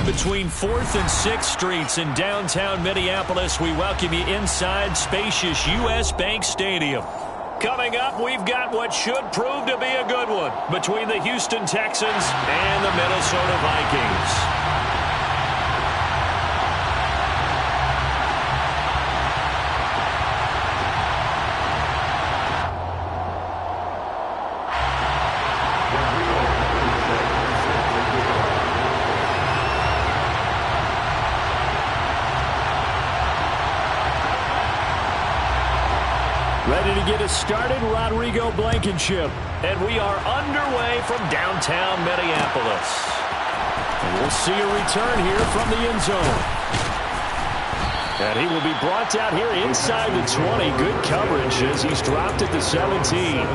between 4th and 6th Streets in downtown Minneapolis. We welcome you inside spacious U.S. Bank Stadium. Coming up, we've got what should prove to be a good one between the Houston Texans and the Minnesota Vikings. Ready to get us started, Rodrigo Blankenship. And we are underway from downtown Minneapolis. And we'll see a return here from the end zone. And he will be brought out here inside the 20. Good coverage as he's dropped at the 17.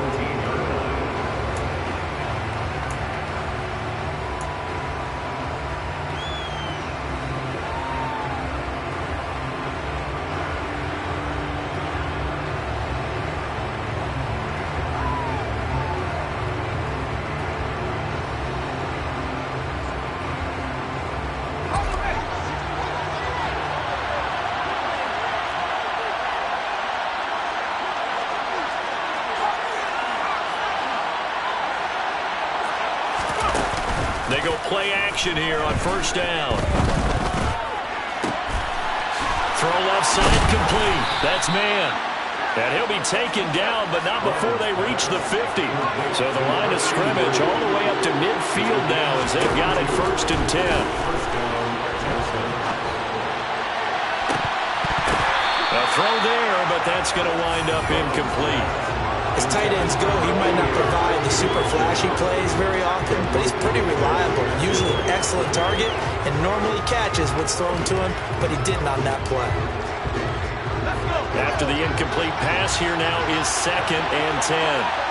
They go play action here on first down. Throw left side complete. That's man. And he'll be taken down, but not before they reach the 50. So the line of scrimmage all the way up to midfield now as they've got it 1st and 10. A throw there, but that's going to wind up incomplete. As tight ends go, he might not provide the super flashy plays very often, but he's pretty reliable, usually an excellent target, and normally catches what's thrown to him, but he didn't on that play. After the incomplete pass, here now is 2nd and 10.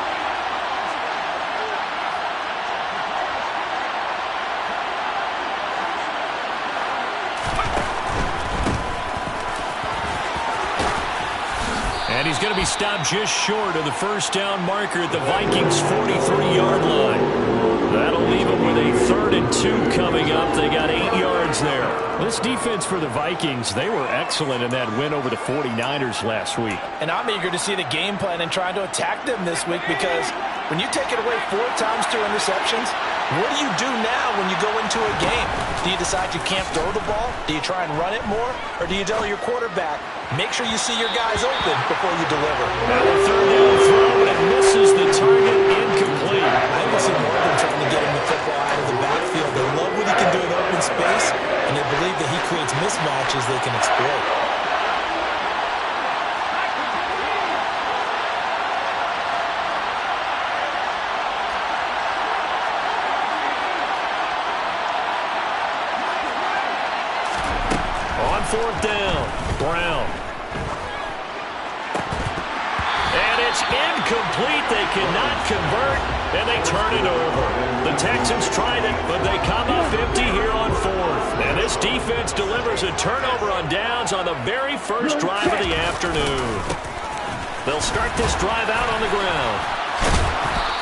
And he's going to be stopped just short of the first down marker at the Vikings' 43-yard line. That'll leave him with a 3rd and 2 coming up. They got 8 yards there. This defense for the Vikings, they were excellent in that win over the 49ers last week. And I'm eager to see the game plan and trying to attack them this week because when you take it away 4 times through interceptions, what do you do now when you go into a game? Do you decide you can't throw the ball? Do you try and run it more? Or do you tell your quarterback, make sure you see your guys open before you deliver? Now the 3rd down throw, and misses the target, incomplete. I can see Morgan trying to get him the football out of the backfield. They love what he can do in open space, and they believe that he creates mismatches they can exploit. On 4th down, Brown. And it's incomplete. They cannot convert, and they turn it over. The Texans tried it, but they come up empty here on 4th. And this defense delivers a turnover on downs on the very first drive of the afternoon. They'll start this drive out on the ground.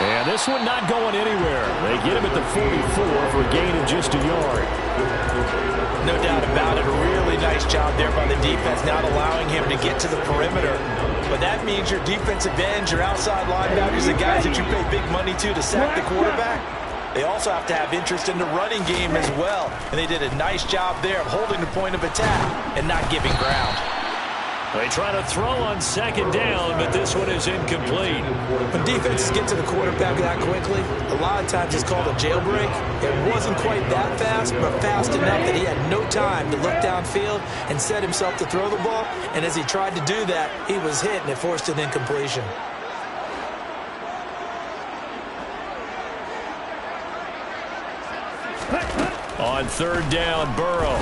And this one not going anywhere. They get him at the 44 for a gain of just a yard. No doubt about it. A really nice job there by the defense, not allowing him to get to the perimeter. But that means your defensive ends, your outside linebackers, the guys that you pay big money to sack the quarterback, they also have to have interest in the running game as well. And they did a nice job there of holding the point of attack and not giving ground. They try to throw on 2nd down, but this one is incomplete. When defenses get to the quarterback that quickly, a lot of times it's called a jailbreak. It wasn't quite that fast, but fast enough that he had no time to look downfield and set himself to throw the ball. And as he tried to do that, he was hit, and it forced an incompletion. On 3rd down, Burrow.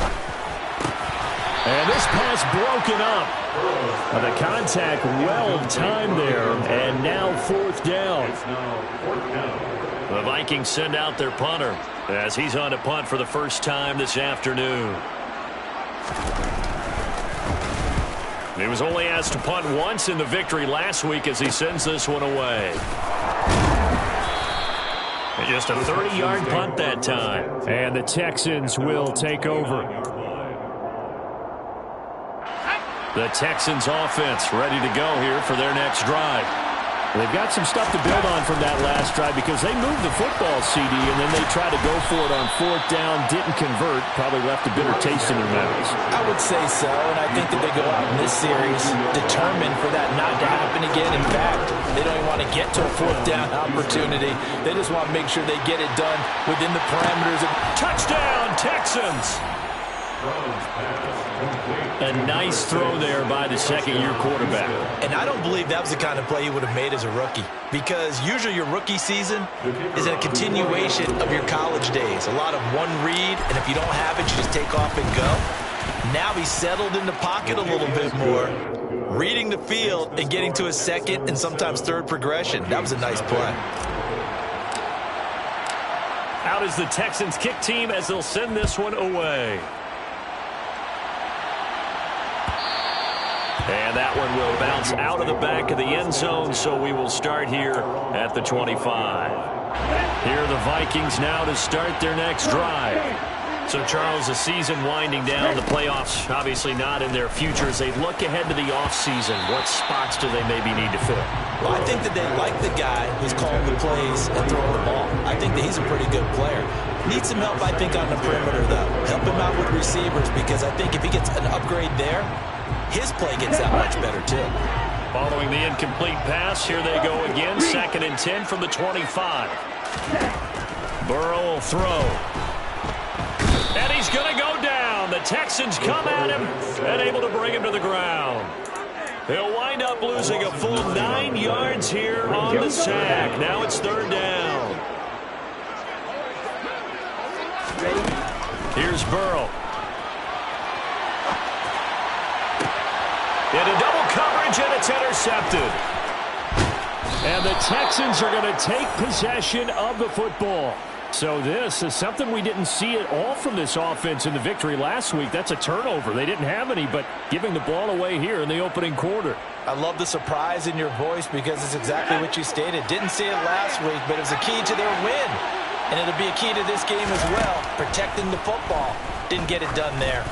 And this pass broken up. The contact well timed there, and now 4th down. The Vikings send out their punter as he's on to punt for the first time this afternoon. He was only asked to punt once in the victory last week as he sends this one away. Just a 30-yard punt that time. And the Texans will take over. The Texans offense ready to go here for their next drive. They've got some stuff to build on from that last drive because they moved the football, CD, and then they tried to go for it on fourth down, didn't convert, probably left a bitter taste in their mouths. I would say so, and I think that they go out in this series determined for that not to happen again. In fact, they don't even want to get to a fourth down opportunity. They just want to make sure they get it done within the parameters. Touchdown, Texans! A nice throw there by the second-year quarterback. And I don't believe that was the kind of play he would have made as a rookie, because usually your rookie season is a continuation of your college days. A lot of one read, and if you don't have it, you just take off and go. Now he's settled in the pocket a little bit more, reading the field and getting to a second and sometimes third progression. That was a nice play. Out is the Texans kick team as they'll send this one away. And that one will bounce out of the back of the end zone, so we will start here at the 25. Here are the Vikings now to start their next drive. So, Charles, the season winding down, the playoffs obviously not in their future. As they look ahead to the offseason, what spots do they maybe need to fill? Well, I think that they like the guy who's calling the plays and throwing the ball. I think that he's a pretty good player. Needs some help, I think, on the perimeter, though. Help him out with receivers, because I think if he gets an upgrade there, his play gets that much better, too. Following the incomplete pass, here they go again. 2nd and 10 from the 25. Burrow will throw. And he's going to go down. The Texans come at him and able to bring him to the ground. He'll wind up losing a full 9 yards here on the sack. Now it's 3rd down. Here's Burrow. Into double coverage, and it's intercepted. And the Texans are going to take possession of the football. So this is something we didn't see at all from this offense in the victory last week. That's a turnover. They didn't have any, but giving the ball away here in the opening quarter. I love the surprise in your voice, because it's exactly what you stated. Didn't see it last week, but it was a key to their win. And it'll be a key to this game as well, protecting the football. Didn't get it done there.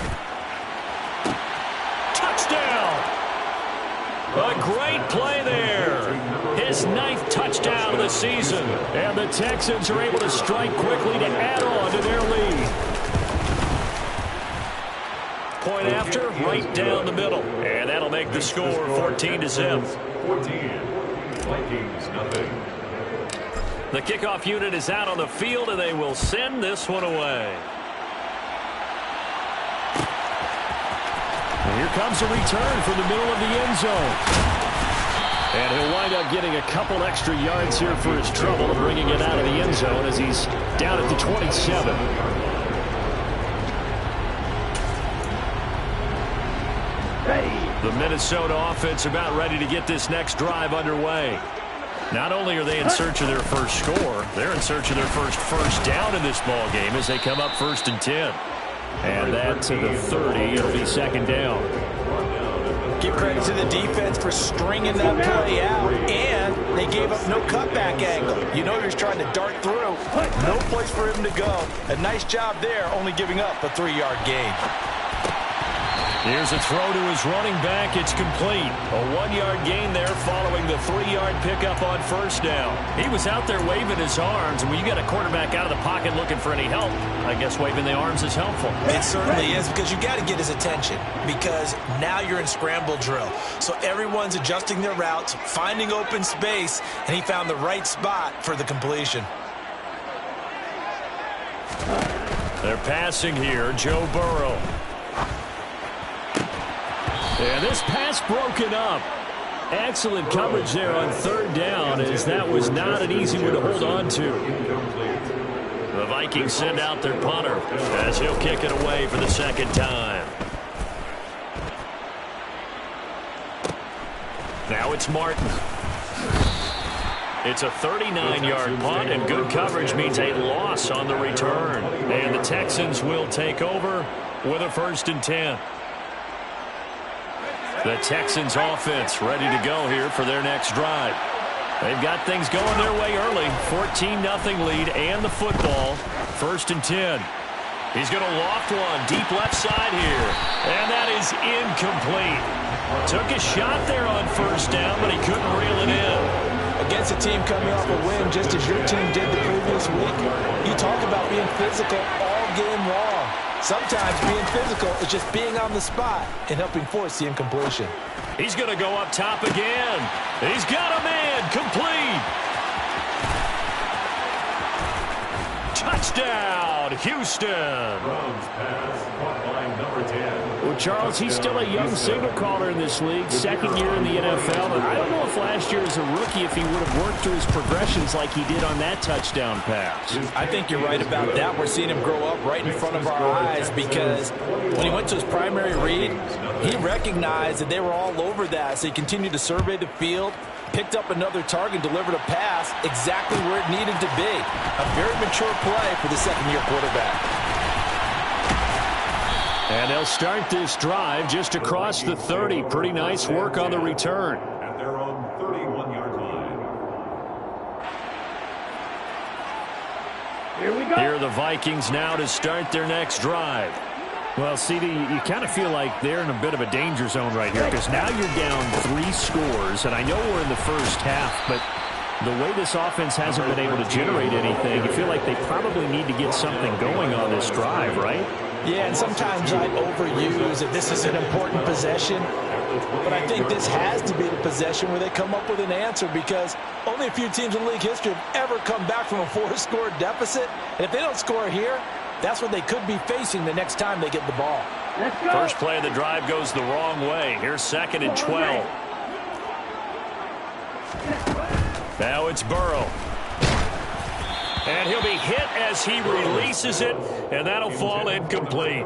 Touchdown! A great play there. His 9th touchdown of the season. And the Texans are able to strike quickly to add on to their lead. Point after, right down the middle. And that'll make the score 14-0. 14. Vikings, nothing. The kickoff unit is out on the field, and they will send this one away. And here comes a return from the middle of the end zone. And he'll wind up getting a couple extra yards here for his trouble, bringing it out of the end zone as he's down at the 27. The Minnesota offense about ready to get this next drive underway. Not only are they in search of their first score, they're in search of their first down in this ball game as they come up 1st and 10. And that to the 30. It'll be 2nd down. Give credit to the defense for stringing that play out, and they gave up no cutback angle. You know he was trying to dart through. No place for him to go. A nice job there, only giving up a 3-yard gain. Here's a throw to his running back. It's complete. A 1-yard gain there following the 3-yard pickup on 1st down. He was out there waving his arms, and when you got a quarterback out of the pocket looking for any help, I guess waving the arms is helpful. It certainly is, because you got to get his attention, because now you're in scramble drill. So everyone's adjusting their routes, finding open space, and he found the right spot for the completion. They're passing here. Joe Burrow. And this pass broken up. Excellent coverage there on 3rd down, as that was not an easy one to hold on to. The Vikings send out their punter as he'll kick it away for the 2nd time. Now it's Martin. It's a 39-yard punt, and good coverage means a loss on the return. And the Texans will take over with a 1st and 10. The Texans offense ready to go here for their next drive. They've got things going their way early. 14-0 lead and the football. 1st and 10. He's going to loft one deep left side here. And that is incomplete. Took a shot there on 1st down, but he couldn't reel it in. Against a team coming off a win just as your team did the previous week, you talk about being physical all game long. Sometimes being physical is just being on the spot and helping force the incompletion. He's going to go up top again. He's got a man. Complete. Touchdown, Houston. Browns pass caught by number 10. Well, Charles, he's still a young signal caller in this league, 2nd year in the NFL. But I don't know if last year as a rookie if he would have worked through his progressions like he did on that touchdown pass. I think you're right about that. We're seeing him grow up right in front of our eyes because when he went to his primary read, he recognized that they were all over that. So he continued to survey the field, picked up another target, delivered a pass exactly where it needed to be. A very mature play for the second-year quarterback. And they'll start this drive just across the 30. Pretty nice work on the return. At their own 31-yard line. Here we go. Here are the Vikings now to start their next drive. Well, CD, you kind of feel like they're in a bit of a danger zone right here because now you're down 3 scores, and I know we're in the first half, but the way this offense hasn't been able to generate anything, you feel like they probably need to get something going on this drive, right? Yeah, and sometimes I overuse that this is an important possession, but I think this has to be the possession where they come up with an answer because only a few teams in league history have ever come back from a 4-score deficit, and if they don't score here, that's what they could be facing the next time they get the ball. First play of the drive goes the wrong way. Here's 2nd and 12. Now it's Burrow. And he'll be hit as he releases it, and that'll fall incomplete.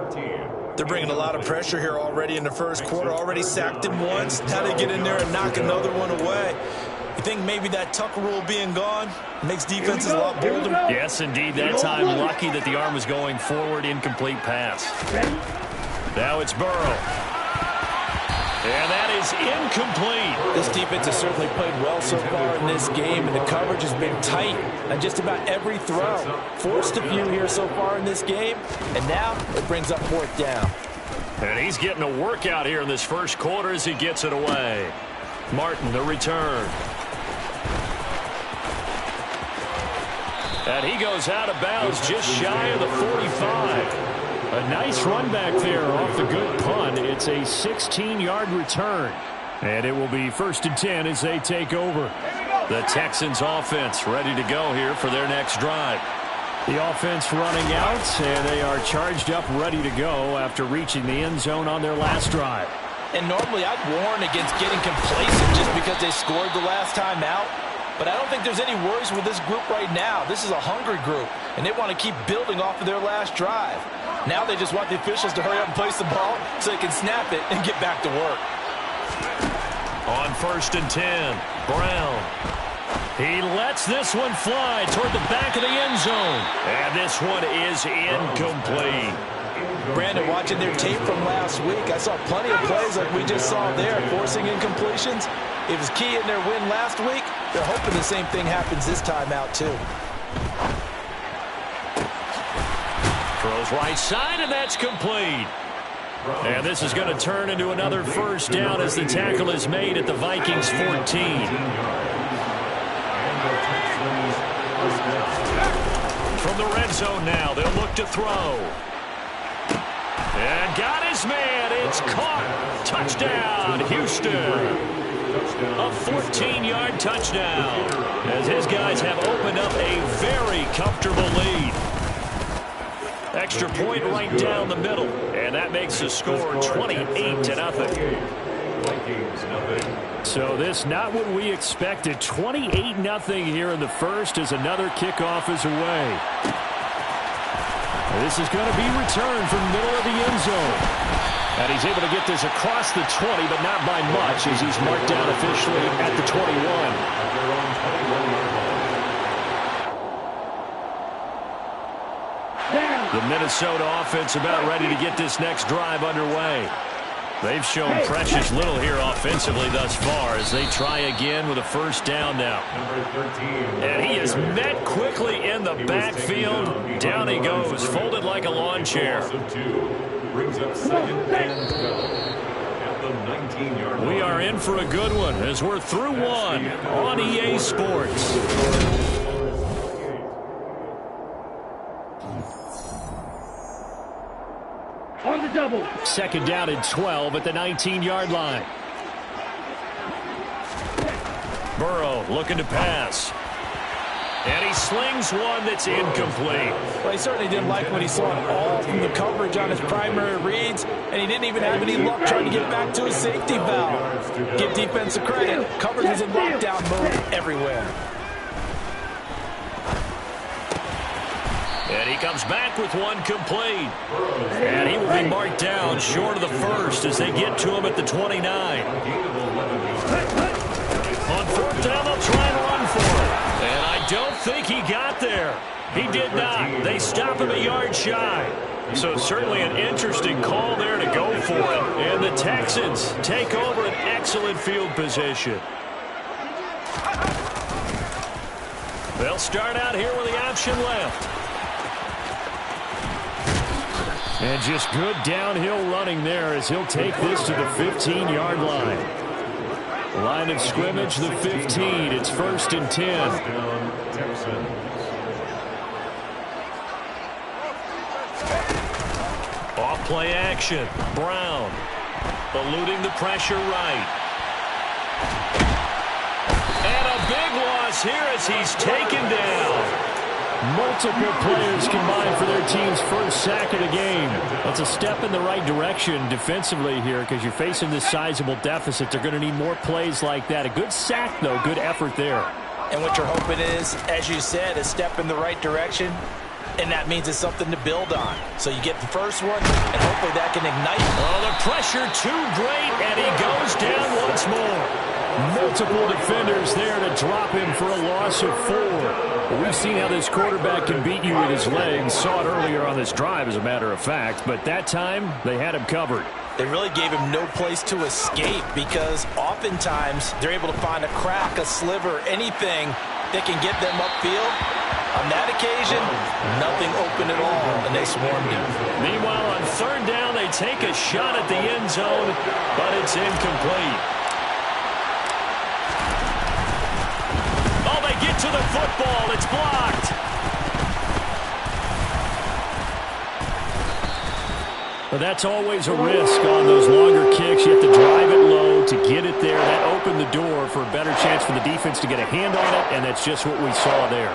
They're bringing a lot of pressure here already in the first quarter. Already sacked him once. Now they get in there and knock another one away. You think maybe that Tucker rule being gone makes defenses a lot bolder? Yes, indeed. That time, lucky that the arm was going forward. Incomplete pass. Now it's Burrow. And that is incomplete. This defense has certainly played well so far in this game, and the coverage has been tight on just about every throw. Forced a few here so far in this game, and now it brings up 4th down. And he's getting a workout here in this first quarter as he gets it away. Martin, the return. And he goes out of bounds just shy of the 45. A nice run back there off the good punt. It's a 16-yard return. And it will be 1st and 10 as they take over. The Texans offense ready to go here for their next drive. The offense running out, and they are charged up, ready to go after reaching the end zone on their last drive. And normally I'd warn against getting complacent just because they scored the last time out. But I don't think there's any worries with this group right now. This is a hungry group, and they want to keep building off of their last drive. Now they just want the officials to hurry up and place the ball so they can snap it and get back to work. On 1st and 10, Brown. He lets this one fly toward the back of the end zone. And this one is incomplete. Brandon, watching their tape from last week, I saw plenty of plays like we just saw there, forcing incompletions. It was key in their win last week. They're hoping the same thing happens this time out, too. Throws right side, and that's complete. And this is going to turn into another 1st down as the tackle is made at the Vikings 14. From the red zone now, they'll look to throw. And got his man. It's caught. Touchdown, Houston. A 14-yard touchdown as his guys have opened up a very comfortable lead. Extra point right down the middle, and that makes the score 28-0. So this not what we expected. 28-0 here in the first as another kickoff is away. This is going to be returned from the middle of the end zone. And he's able to get this across the 20, but not by much as he's marked down officially at the 21. The Minnesota offense about ready to get this next drive underway. They've shown precious little here offensively thus far as they try again with a first down now. And he is met quickly in the backfield. Down he goes, folded like a lawn chair. We are in for a good one as we're through one on EA Sports. On the double. Second down and 12 at the 19-yard line. Burrow looking to pass. And he slings one that's incomplete. Well, he certainly didn't like what he saw at all from the coverage on his primary reads, and he didn't even have any luck trying to get back to his safety valve. Give defense a credit. Coverage was in lockdown mode everywhere. And he comes back with one complete. And he will be marked down short of the first as they get to him at the 29. On fourth down, they'll try and run for it. And I don't think he got there. He did not. They stop him a yard shy. So certainly an interesting call there to go for it. And the Texans take over an excellent field position. They'll start out here with the option left. And just good downhill running there as he'll take this to the 15-yard line. Line of scrimmage, the 15. It's 1st and 10. Off play action. Brown eluding the pressure right. And a big loss here as he's taken down. Multiple players combined for their team's first sack of the game. That's a step in the right direction defensively here because you're facing this sizable deficit. They're going to need more plays like that. A good sack, though. Good effort there. And what you're hoping is, as you said, a step in the right direction, and that means it's something to build on. So you get the first one, and hopefully that can ignite. Oh, the pressure too great, and he goes down once more. Multiple defenders there to drop him for a loss of 4. We've seen how this quarterback can beat you with his legs. Saw it earlier on this drive, as a matter of fact. But that time, they had him covered. They really gave him no place to escape because oftentimes they're able to find a crack, a sliver, anything that can get them upfield. On that occasion, nothing open at all, and they swarmed him. Meanwhile, on third down, they take a shot at the end zone, but it's incomplete. Oh, they get to the football. It's blocked. But that's always a risk on those longer kicks. You have to drive it low to get it there. That opened the door for a better chance for the defense to get a hand on it, and that's just what we saw there.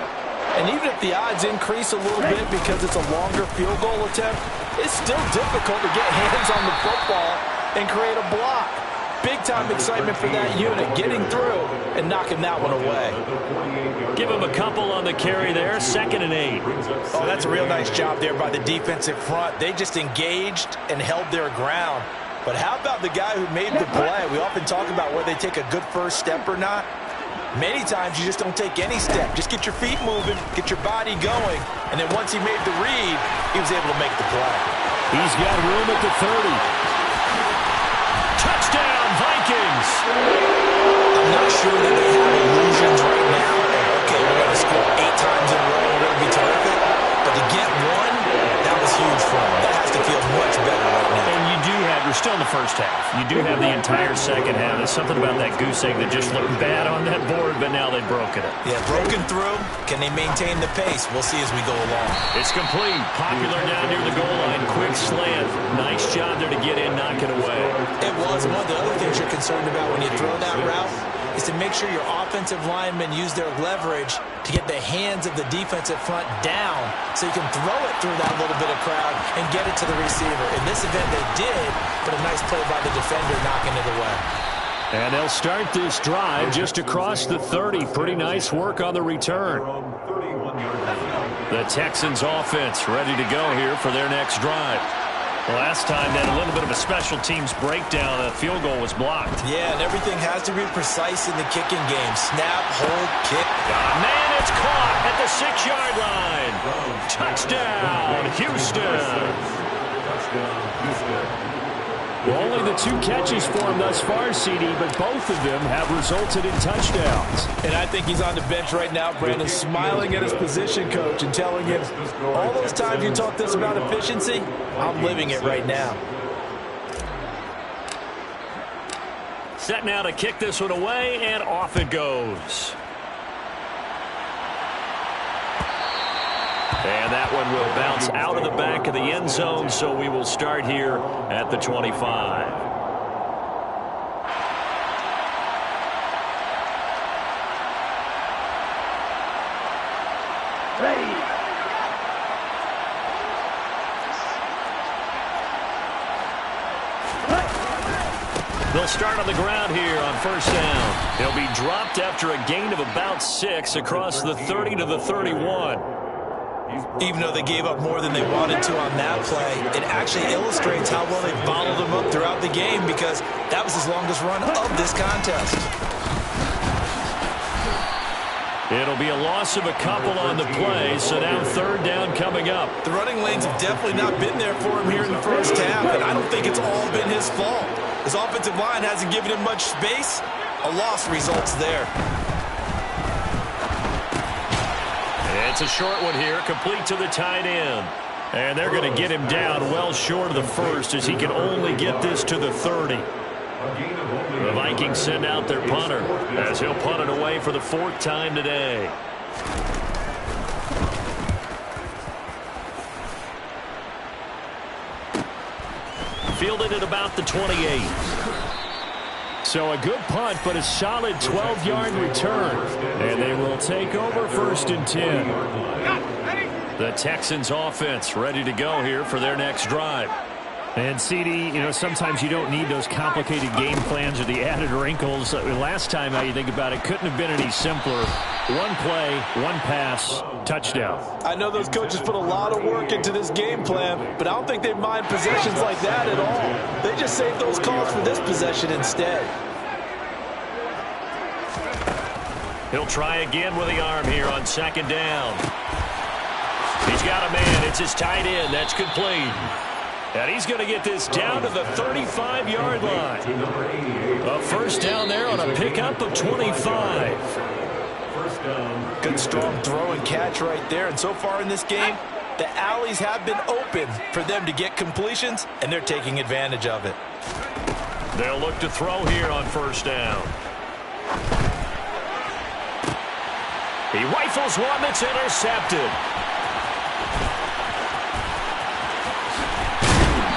And even if the odds increase a little bit because it's a longer field goal attempt, it's still difficult to get hands on the football and create a block. Big-time excitement for that unit, getting through and knocking that one away. Give him a couple on the carry there, 2nd and 8. Oh, that's a real nice job there by the defensive front. They just engaged and held their ground. But how about the guy who made the play? We often talk about whether they take a good first step or not. Many times you just don't take any step. Just get your feet moving, get your body going, and then once he made the read, he was able to make the play. He's got room at the 30. Touchdown, Vikings! I'm not sure that they have illusions right now. Okay, we're going to score 8 times in a row. We're going to be terrific. But to get one, that was huge for them. That has to feel much better right now. And you do have, you're still in the first half. You do have the entire second half. There's something about that goose egg that just looked bad on that board, but now they've broken it. Yeah, broken through. Can they maintain the pace? We'll see as we go along. It's complete. Popular down near the goal line. Quick slant. Nice job there to get in, knock it away. It was. One of the other things you're concerned about when you throw that route is to make sure your offensive linemen use their leverage to get the hands of the defensive front down so you can throw it through that little bit of crowd and get it to the receiver. In this event, they did, but a nice play by the defender knocking it away. And they'll start this drive just across the 30. Pretty nice work on the return. The Texans offense ready to go here for their next drive. Last time, they had a little bit of a special teams breakdown. A field goal was blocked. Yeah, and everything has to be precise in the kicking game. Snap, hold, kick. Man, it's caught at the 6-yard line. Touchdown, Houston. Well, only the 2 catches for him thus far, CD, but both of them have resulted in touchdowns. And I think he's on the bench right now, Brandon, smiling at his position coach and telling him, all those times you talked this about efficiency, I'm living it right now. Set now to kick this one away, and off it goes. And that one will bounce out of the back of the end zone, so we will start here at the 25. They'll start on the ground here on first down. He'll be dropped after a gain of about 6 across the 30 to the 31. Even though they gave up more than they wanted to on that play, it actually illustrates how well they bottled them up throughout the game because that was his longest run of this contest. It'll be a loss of a couple on the play, so now third down coming up. The running lanes have definitely not been there for him here in the first half, and I don't think it's all been his fault. His offensive line hasn't given him much space. A loss results there. It's a short one here, complete to the tight end. And they're going to get him down well short of the first as he can only get this to the 30. The Vikings send out their punter as he'll punt it away for the 4th time today. Fielded at about the 28. So a good punt, but a solid 12-yard return. And they will take over 1st and 10. The Texans offense ready to go here for their next drive. And CD, you know, sometimes you don't need those complicated game plans or the added wrinkles. Last time, how you think about it, couldn't have been any simpler. One play, one pass, touchdown. I know those coaches put a lot of work into this game plan, but I don't think they mind possessions like that at all. They just save those calls for this possession instead. He'll try again with the arm here on 2nd down. He's got a man. It's his tight end. That's complete. And he's going to get this down to the 35-yard line. A first down there on a pickup of 25. Good strong throw and catch right there. And so far in this game, the alleys have been open for them to get completions, and they're taking advantage of it. They'll look to throw here on first down. He rifles one that's intercepted.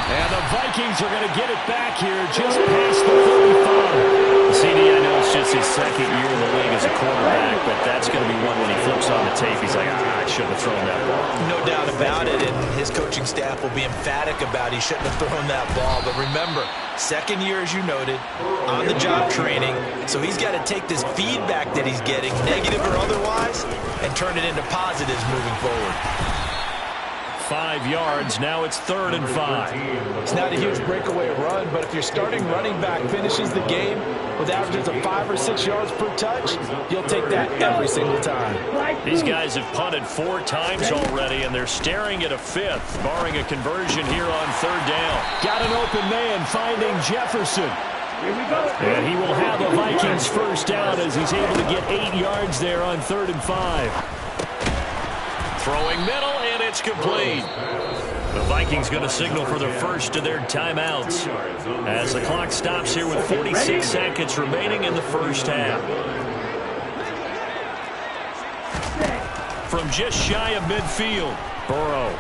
And the Vikings are going to get it back here just past the 35. CD, I know it's just his 2nd year in the league as a quarterback, but that's going to be one when he flips on the tape. He's like, I shouldn't have thrown that ball. No doubt about it, and his coaching staff will be emphatic about he shouldn't have thrown that ball. But remember, 2nd year, as you noted, on-the-job training, so he's got to take this feedback that he's getting, negative or otherwise, and turn it into positives moving forward. 5 yards. Now it's 3rd and 5. It's not a huge breakaway run, but if your starting running back finishes the game with averages of 5 or 6 yards per touch, you'll take that every single time. These guys have punted 4 times already, and they're staring at a 5th, barring a conversion here on 3rd down. Got an open man finding Jefferson. And he will have the Vikings first down as he's able to get 8 yards there on 3rd and 5. Throwing middle, and it's complete. The Vikings going to signal for the first of their timeouts as the clock stops here with 46 seconds remaining in the first half. From just shy of midfield, Burrow.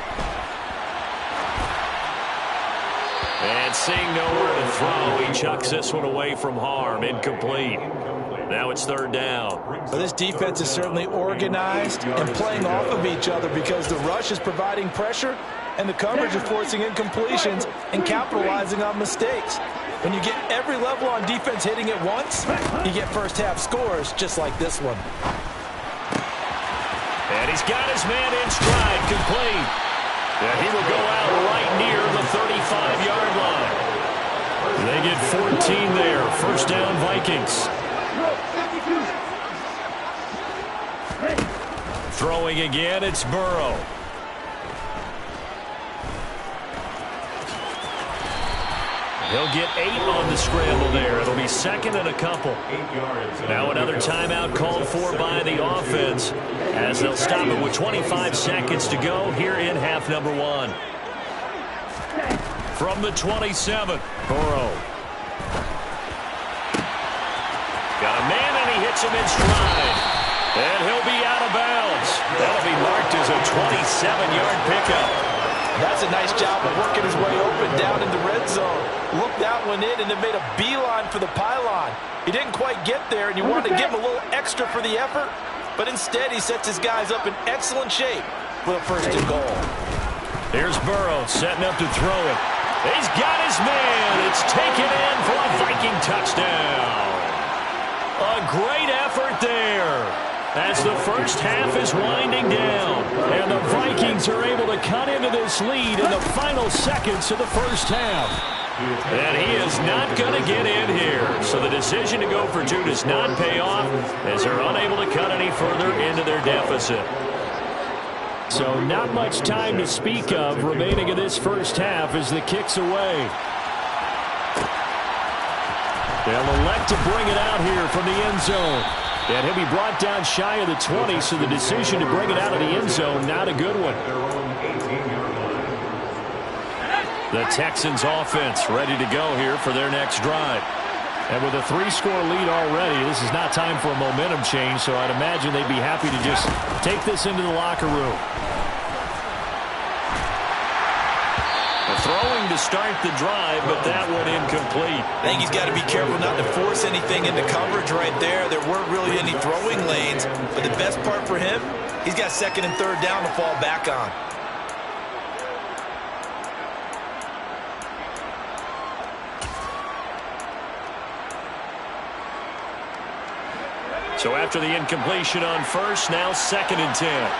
And seeing nowhere to throw, he chucks this one away from harm. Incomplete. Now it's 3rd down. Well, this defense is certainly organized and playing off of each other because the rush is providing pressure and the coverage is forcing incompletions and capitalizing on mistakes. When you get every level on defense hitting at once, you get first half scores just like this one. And he's got his man in stride, complete. And he will go out right near the 35-yard line. They get 14 there. First down, Vikings. Throwing again, it's Burrow. He'll get 8 on the scramble there. It'll be second and a couple. Now another timeout called for by the offense as they'll stop it with 25 seconds to go here in half number 1. From the 27, Burrow. Got a man, and he hits him in stride. And he'll be out of bounds. That'll be marked as a 27-yard pickup. That's a nice job of working his way open down in the red zone. Looked that one in and then made a beeline for the pylon. He didn't quite get there, and you wanted to give him a little extra for the effort, but instead he sets his guys up in excellent shape with a first and goal. Here's Burrow setting up to throw it. He's got his man. It's taken in for a Viking touchdown. A great effort there as the first half is winding down. And the Vikings are able to cut into this lead in the final seconds of the first half. And he is not going to get in here. So the decision to go for 2 does not pay off as they're unable to cut any further into their deficit. So not much time to speak of remaining in this first half as the kick's away. They'll elect to bring it out here from the end zone. And he'll be brought down shy of the 20, so the decision to bring it out of the end zone, not a good one. The Texans offense ready to go here for their next drive. And with a 3-score lead already, this is not time for a momentum change, so I'd imagine they'd be happy to just take this into the locker room. Throwing to start the drive, but that one incomplete. I think he's got to be careful not to force anything into coverage right there. There weren't really any throwing lanes, but the best part for him, he's got second and third down to fall back on. So after the incompletion on first, now second and 10.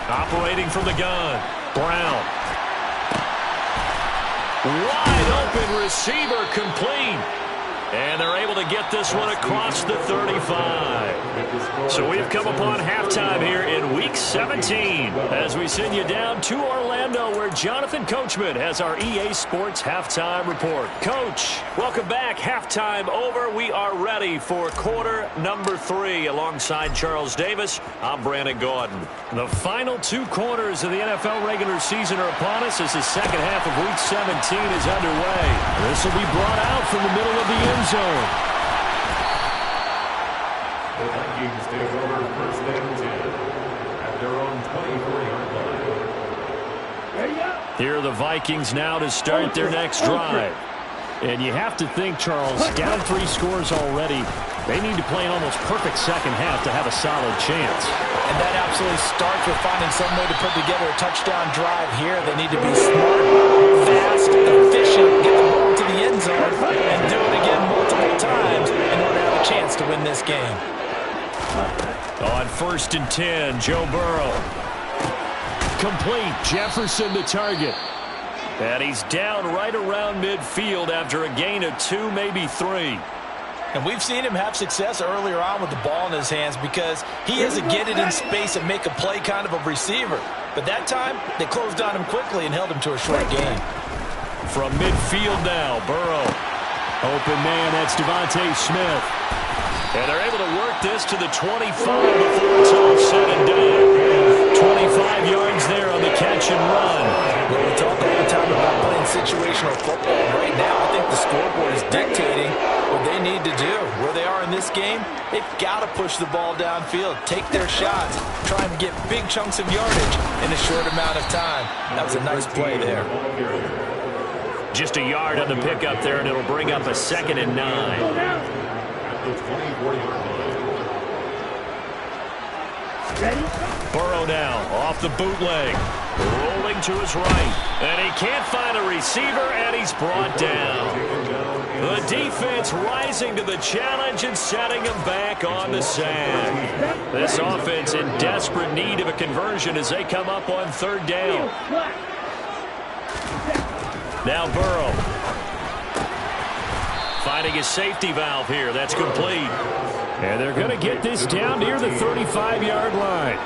Operating from the gun, Brown. Wide open receiver, complete. And they're able to get this one across the 35. So we've come upon halftime here in Week 17 as we send you down to Orlando where Jonathan Coachman has our EA Sports Halftime Report. Coach, welcome back. Halftime over. We are ready for quarter number 3 alongside Charles Davis. I'm Brandon Gordon. The final 2 quarters of the NFL regular season are upon us as the second half of Week 17 is underway. This will be brought out from the middle of the end zone. The Vikings take over first and 10 at their own 24-yard line. Here are the Vikings now to start their next drive. And you have to think, Charles, down 3 scores already, they need to play an almost perfect second half to have a solid chance. And that absolutely starts with finding some way to put together a touchdown drive here. They need to be smart, fast, efficient, get the ball to the end zone, and do it again multiple times in order to have a chance to win this game. On first and 10, Joe Burrow. Complete. Jefferson the target. And he's down right around midfield after a gain of 2, maybe 3. And we've seen him have success earlier on with the ball in his hands because he is a get it in space and make a play kind of a receiver. But that time, they closed on him quickly and held him to a short gain. From midfield now, Burrow. Open man, that's Devontae Smith. And they're able to work this to the 25 before it's all said and done. 25 yards there on the catch and run. Well, we talk all the time about playing situational football. Right now, I think the scoreboard is dictating what they need to do. Where they are in this game, they've got to push the ball downfield, take their shots, try and get big chunks of yardage in a short amount of time. That was a nice play there. Just a yard on the pickup there, and it'll bring up a second and 9. Burrow now off the bootleg, rolling to his right, and he can't find a receiver, and he's brought down. The defense rising to the challenge and setting him back on the sack. This offense in desperate need of a conversion as they come up on third down. Now Burrow. finding his safety valve here. That's complete. And they're going to get this down near the 35-yard line.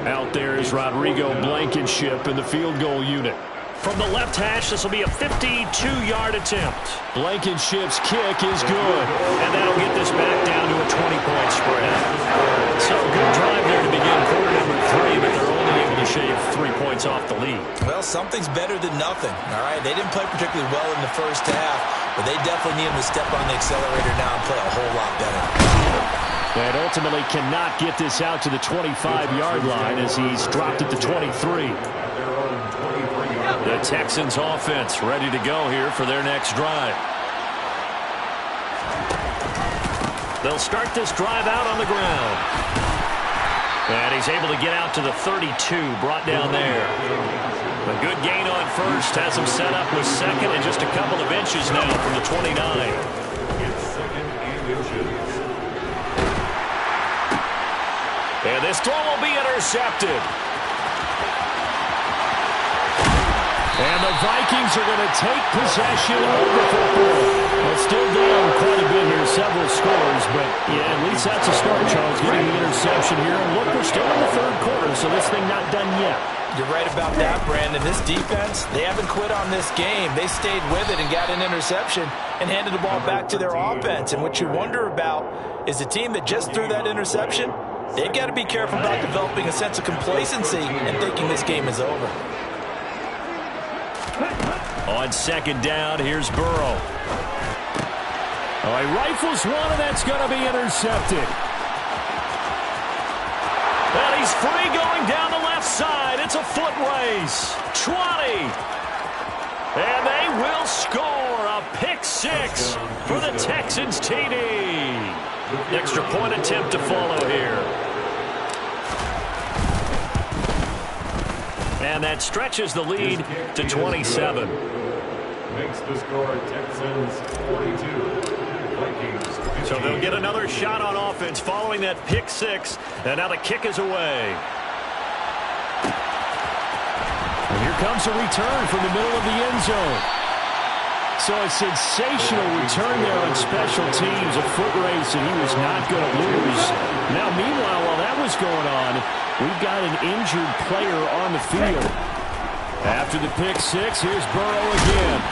Out there is Rodrigo Blankenship in the field goal unit. From the left hash, this will be a 52-yard attempt. Blankenship's kick is good. And that'll get this back down to a 20-point spread. So good drive there to begin quarter number 3, but they're only able to shave 3 points off the lead. Well, something's better than nothing, all right? They didn't play particularly well in the first half, but they definitely need him to step on the accelerator now and play a whole lot better. And ultimately cannot get this out to the 25-yard line as he's dropped it to 23. The Texans offense ready to go here for their next drive. They'll start this drive out on the ground. And he's able to get out to the 32, brought down there. A good gain on first, has him set up with second and just a couple of inches now from the 29. And this throw will be intercepted. And the Vikings are going to take possession of the football. Well, still down quite a bit here, several scores, but yeah, at least that's a start, Charles, getting the interception here. And look, we're still in the third quarter, so this thing not done yet. You're right about that, Brandon. This defense, they haven't quit on this game. They stayed with it and got an interception and handed the ball back to their offense. And what you wonder about is the team that just threw that interception, they've got to be careful about developing a sense of complacency and thinking this game is over. On second down, here's Burrow. Oh, he rifles one, and that's going to be intercepted. And he's free going down the left side. It's a foot race. 20. And they will score a pick six for the Texans TD. Extra point attempt to follow here. And that stretches the lead to 27. Makes the score Texans 42. Vikings 15. So they'll get another shot on offense following that pick six. And now the kick is away. And here comes a return from the middle of the end zone. So a sensational return there on special teams. A foot race, and he was not going to lose. Now, meanwhile, while that was going on, we've got an injured player on the field. After the pick six, here's Burrow again.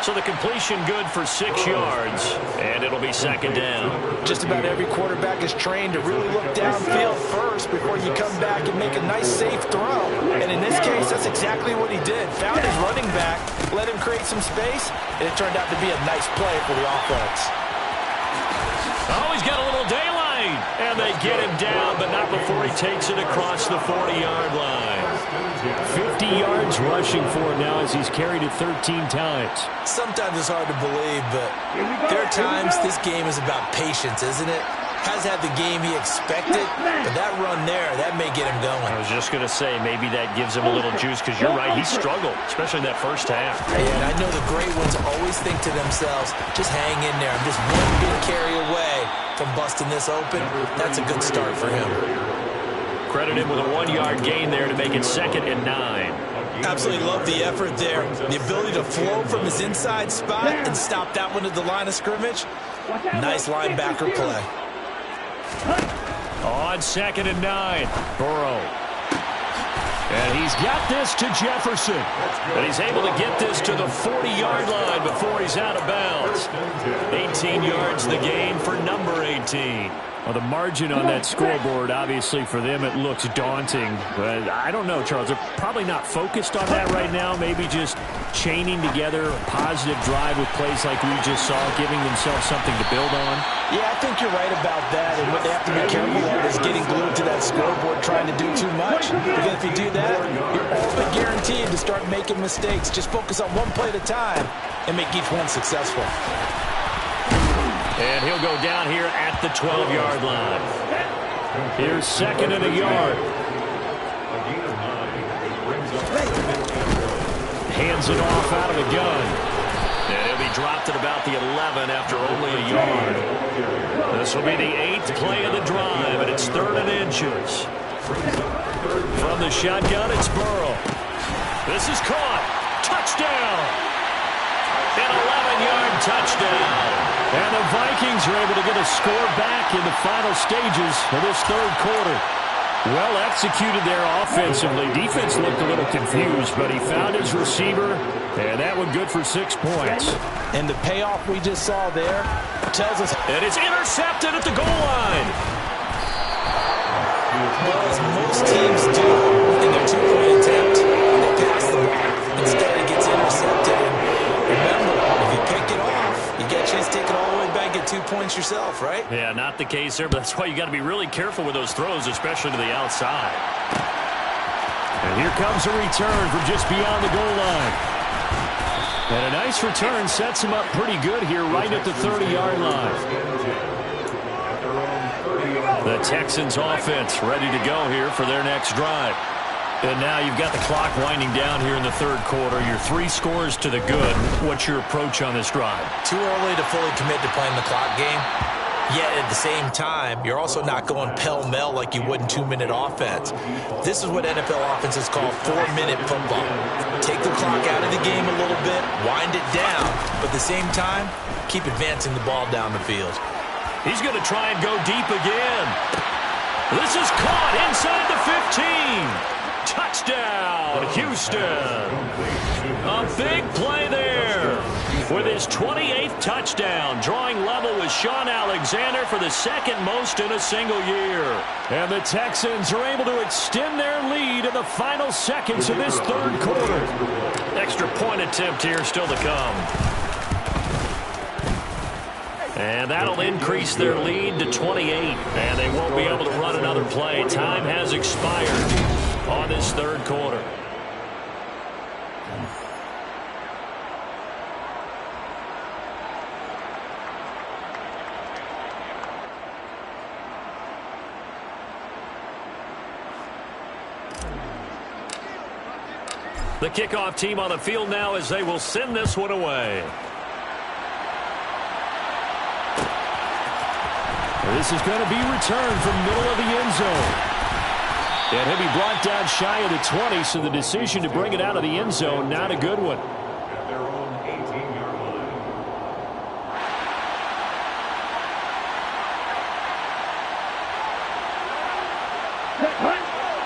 So the completion good for 6 yards, and it'll be second down. Just about every quarterback is trained to really look downfield first before you come back and make a nice, safe throw. And in this case, that's exactly what he did. Found his running back, let him create some space, and it turned out to be a nice play for the offense. Oh, he's got a little daylight. And they get him down, but not before he takes it across the 40-yard line. 50 yards rushing for him now as he's carried it 13 times. Sometimes it's hard to believe, but there are times this game is about patience, isn't it? Hasn't had the game he expected, but that run there, that may get him going. I was just going to say, maybe that gives him a little juice, because you're right, he struggled, especially in that first half. And I know the great ones always think to themselves, just hang in there. I'm just one good carry away from busting this open. That's a good start for him. Credit him with a 1-yard gain there to make it 2nd and 9. Absolutely love the effort there. The ability to flow from his inside spot and stop that one at the line of scrimmage. Nice linebacker play. On 2nd and 9, Burrow. And he's got this to Jefferson. and he's able to get this to the 40-yard line before he's out of bounds. 18 yards the gain for number 18. Well, the margin on that scoreboard, obviously for them, it looks daunting. But I don't know, Charles. They're probably not focused on that right now. Maybe just chaining together a positive drive with plays like we just saw, giving themselves something to build on. Yeah, I think you're right about that. And what they have to be careful of is getting glued to that scoreboard trying to do too much. Because if you do that, you're all but guaranteed to start making mistakes. Just focus on one play at a time and make each one successful. And he'll go down here at the 12-yard line. Here's 2nd and a yard. Hands it off out of the gun. And he'll be dropped at about the 11 after only a yard. This will be the 8th play of the drive, and it's 3rd and inches. From the shotgun, it's Burrow. This is caught. Touchdown. An 11-yard touchdown. And the Vikings are able to get a score back in the final stages of this third quarter. Well executed there offensively. Defense looked a little confused, but he found his receiver, and that one good for 6 points. And the payoff we just saw there tells us. And it's intercepted at the goal line. Well, as most teams do in their two-point attempt, they pass the ball. Instead, it gets intercepted. And remember, if you pick it off, you get a chance to take it all the way back, get 2 points yourself, right? Yeah, not the case there, but that's why you got to be really careful with those throws, especially to the outside. And here comes a return from just beyond the goal line. And a nice return sets him up pretty good here right at the 30-yard line. The Texans offense ready to go here for their next drive. And now you've got the clock winding down here in the third quarter. You're 3 scores to the good. What's your approach on this drive? Too early to fully commit to playing the clock game. Yet at the same time, you're also not going pell-mell like you would in 2-minute offense. This is what NFL offenses call 4-minute football. Take the clock out of the game a little bit, wind it down, but at the same time, keep advancing the ball down the field. He's going to try and go deep again. This is caught inside the 15. Touchdown, Houston. A big play there. With his 28th touchdown, drawing level with Sean Alexander for the second most in a single year. And the Texans are able to extend their lead in the final seconds of this third quarter. Extra point attempt here still to come. And that'll increase their lead to 28. And they won't be able to run another play. Time has expired on this third quarter. The kickoff team on the field now as they will send this one away. This is going to be returned from middle of the end zone. And he'll be brought down shy of the 20, so the decision to bring it out of the end zone, not a good one. At their own 18-yard line.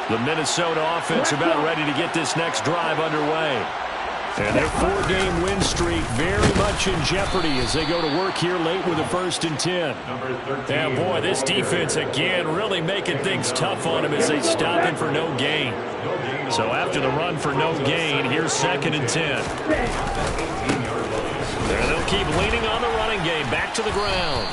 The Minnesota offense about ready to get this next drive underway. And their 4-game win streak very much in jeopardy as they go to work here late with a 1st and 10. And boy, this defense again really making things tough on him as they stop him for no gain. So after the run for no gain, here's 2nd and 10. There they'll keep leaning on the running game, back to the ground.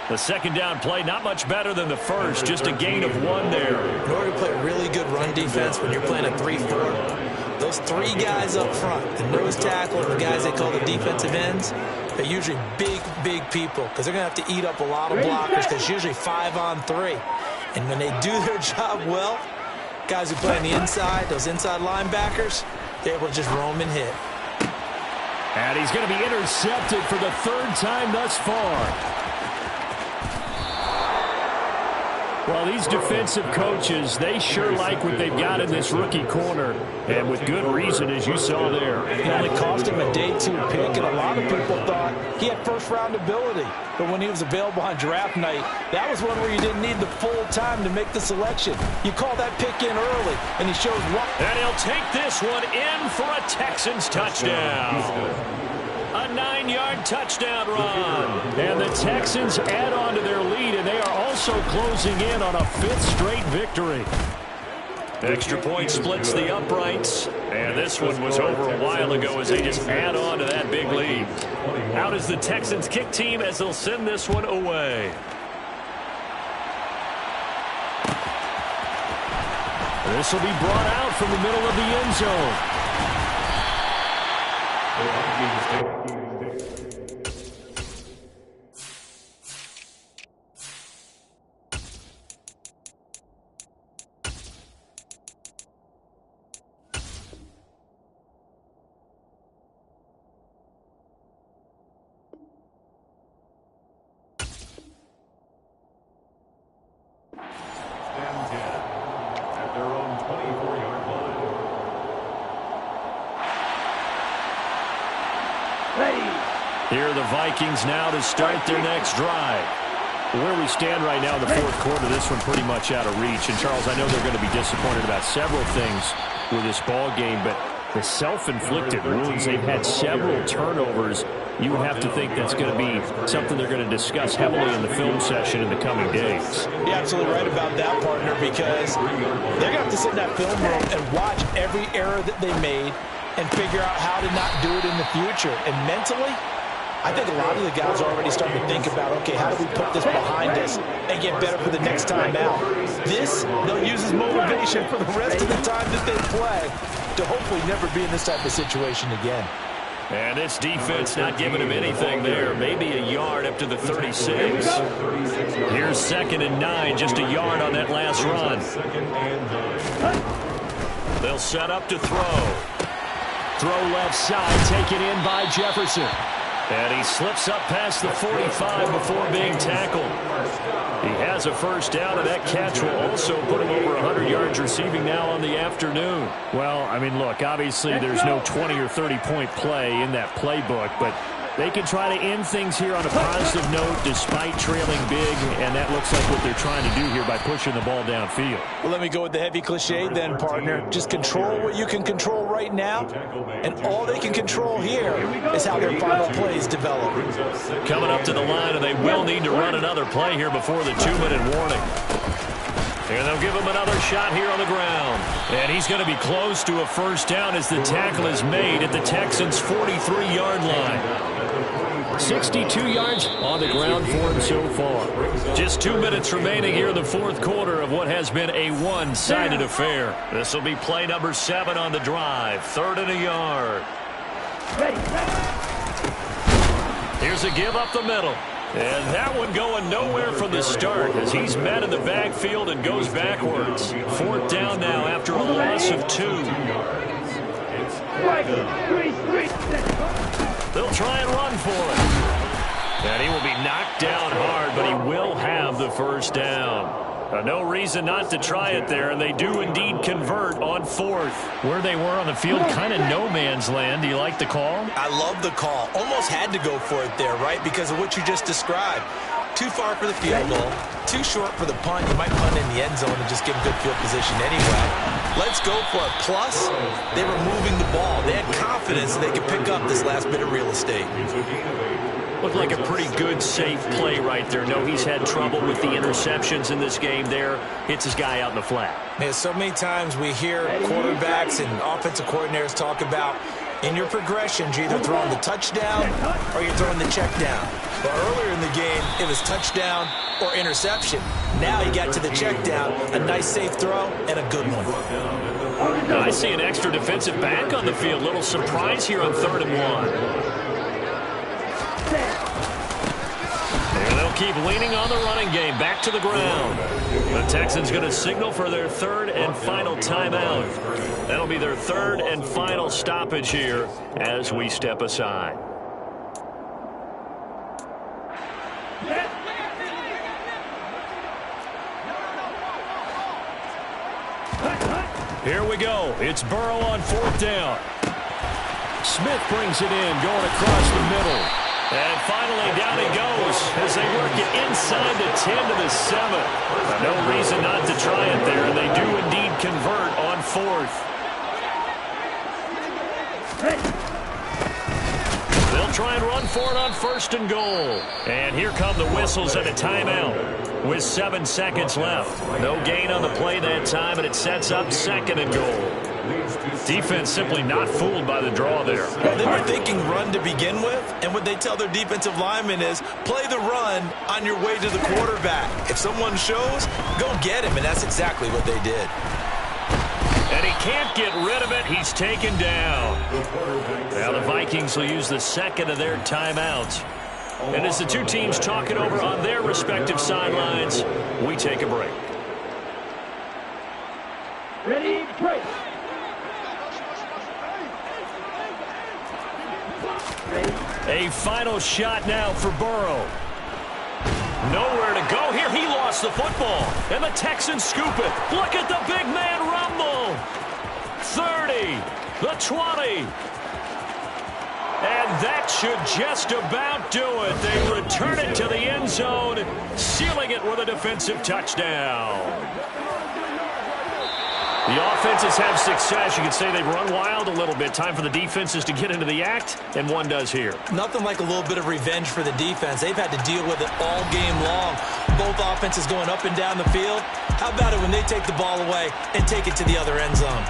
The second down play, not much better than the first, just a gain of 1 there. In order to play really good run defense when you're playing a 3-4, those 3 guys up front, the nose tackle and the guys they call the defensive ends, they're usually big, big people because they're going to have to eat up a lot of blockers because it's usually 5-on-3. And when they do their job well, guys who play on the inside, those inside linebackers, they're able to just roam and hit. And he's going to be intercepted for the 3rd time thus far. Well, these defensive coaches, they sure like what they've got in this rookie corner, and with good reason, as you saw there. It only cost him a day 2 pick, and a lot of people thought he had first-round ability. But when he was available on draft night, that was one where you didn't need the full time to make the selection. You call that pick in early, and he shows what. And he'll take this one in for a Texans touchdown. A 9-yard touchdown run. And the Texans add on to their lead, and they are also closing in on a 5th straight victory. Extra point splits the uprights. And this one was over a while ago as they just add on to that big lead. Out is the Texans kick team as they'll send this one away. This will be brought out from the middle of the end zone. At their own 24-yard line. Ready. Here are the Vikings now to start their next drive. Where we stand right now in the fourth quarter, this one pretty much out of reach. And, Charles, I know they're going to be disappointed about several things with this ball game, but the self-inflicted wounds, they've had several turnovers. You have to think that's going to be something they're going to discuss heavily in the film session in the coming days. You're absolutely right about that, partner, because they're going to have to sit in that film room and watch every error that they made and figure out how to not do it in the future. And mentally, I think a lot of the guys are already starting to think about, okay, how do we put this behind us and get better for the next time out? This, they'll use as motivation for the rest of the time that they play to hopefully never be in this type of situation again. And this defense not giving him anything there. Maybe a yard up to the 36. Here's 2nd and 9, just a yard on that last run. They'll set up to throw. Throw left side, taken in by Jefferson. And he slips up past the 45 before being tackled. He has a first down, and that catch will also put him over 100 yards receiving now on the afternoon. Well, I mean, look, obviously there's no 20 or 30-point play in that playbook, but they can try to end things here on a positive note despite trailing big, and that looks like what they're trying to do here by pushing the ball downfield. Well, let me go with the heavy cliche then, partner. Just control what you can control right now, and all they can control here is how their final plays develop. Coming up to the line, and they will need to run another play here before the 2-minute warning. And they'll give him another shot here on the ground. And he's going to be close to a first down as the tackle is made at the Texans' 43-yard line. 62 yards on the ground for him so far. Just 2 minutes remaining here in the fourth quarter of what has been a one-sided affair. This will be play number 7 on the drive. 3rd and a yard. Here's a give up the middle. And that one going nowhere from the start as he's met in the backfield and goes backwards. 4th down now after a loss of 2. They'll try and run for it. And he will be knocked down hard, but he will have the first down. No reason not to try it there, and they do indeed convert on 4th. Where they were on the field, kind of no man's land. Do you like the call? I love the call. Almost had to go for it there, right? Because of what you just described. Too far for the field goal, too short for the punt. You might punt in the end zone and just give them good field position anyway. Let's go for it. Plus, they were moving the ball. They had confidence they could pick up this last bit of real estate. Looked like a pretty good, safe play right there. No, he's had trouble with the interceptions in this game there. Hits his guy out in the flat. Man, so many times we hear quarterbacks and offensive coordinators talk about in your progressions, you're either throwing the touchdown or you're throwing the check down. But earlier in the game, it was touchdown or interception. Now you got to the check down, a nice safe throw, and a good one. Now I see an extra defensive back on the field. Little surprise here on 3rd and 1. And they'll keep leaning on the running game. Back to the ground. The Texans going to signal for their 3rd and final timeout. That'll be their 3rd and final stoppage here as we step aside. Here we go. It's Burrow on 4th down. Smith brings it in, going across the middle. And finally, down he goes as they work it inside the 10 to the 7. No reason not to try it there, and they do indeed convert on 4th. They'll try and run for it on 1st and goal. And here come the whistles and a timeout with 7 seconds left. No gain on the play that time, and it sets up 2nd and goal. Defense simply not fooled by the draw there. Well, they were thinking run to begin with, and what they tell their defensive linemen is play the run on your way to the quarterback. If someone shows, go get him, and that's exactly what they did. And he can't get rid of it. He's taken down. Now the Vikings will use the 2nd of their timeouts. And as the two teams talk it over on their respective sidelines, we take a break. Ready, break. A final shot now for Burrow. Nowhere to go here. He lost the football. And the Texans scoop it. Look at the big man rumble. 30, the 20. And And that should just about do it. They return it to the end zone, sealing it with a defensive touchdown. The offenses have success. You could say they've run wild a little bit. Time for the defenses to get into the act, and one does here. Nothing like a little bit of revenge for the defense. They've had to deal with it all game long. Both offenses going up and down the field. How about it when they take the ball away and take it to the other end zone?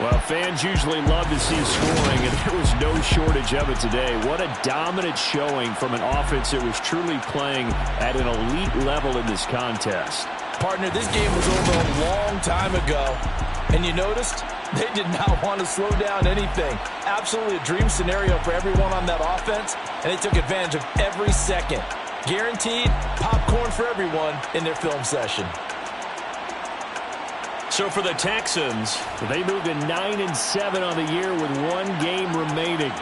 Well, fans usually love to see scoring, and there was no shortage of it today. What a dominant showing from an offense that was truly playing at an elite level in this contest. Partner, this game was over a long time ago, and you noticed they did not want to slow down anything. Absolutely a dream scenario for everyone on that offense, and they took advantage of every second. Guaranteed popcorn for everyone in their film session. So for the Texans, they moved to 9-7 on the year with one game remaining.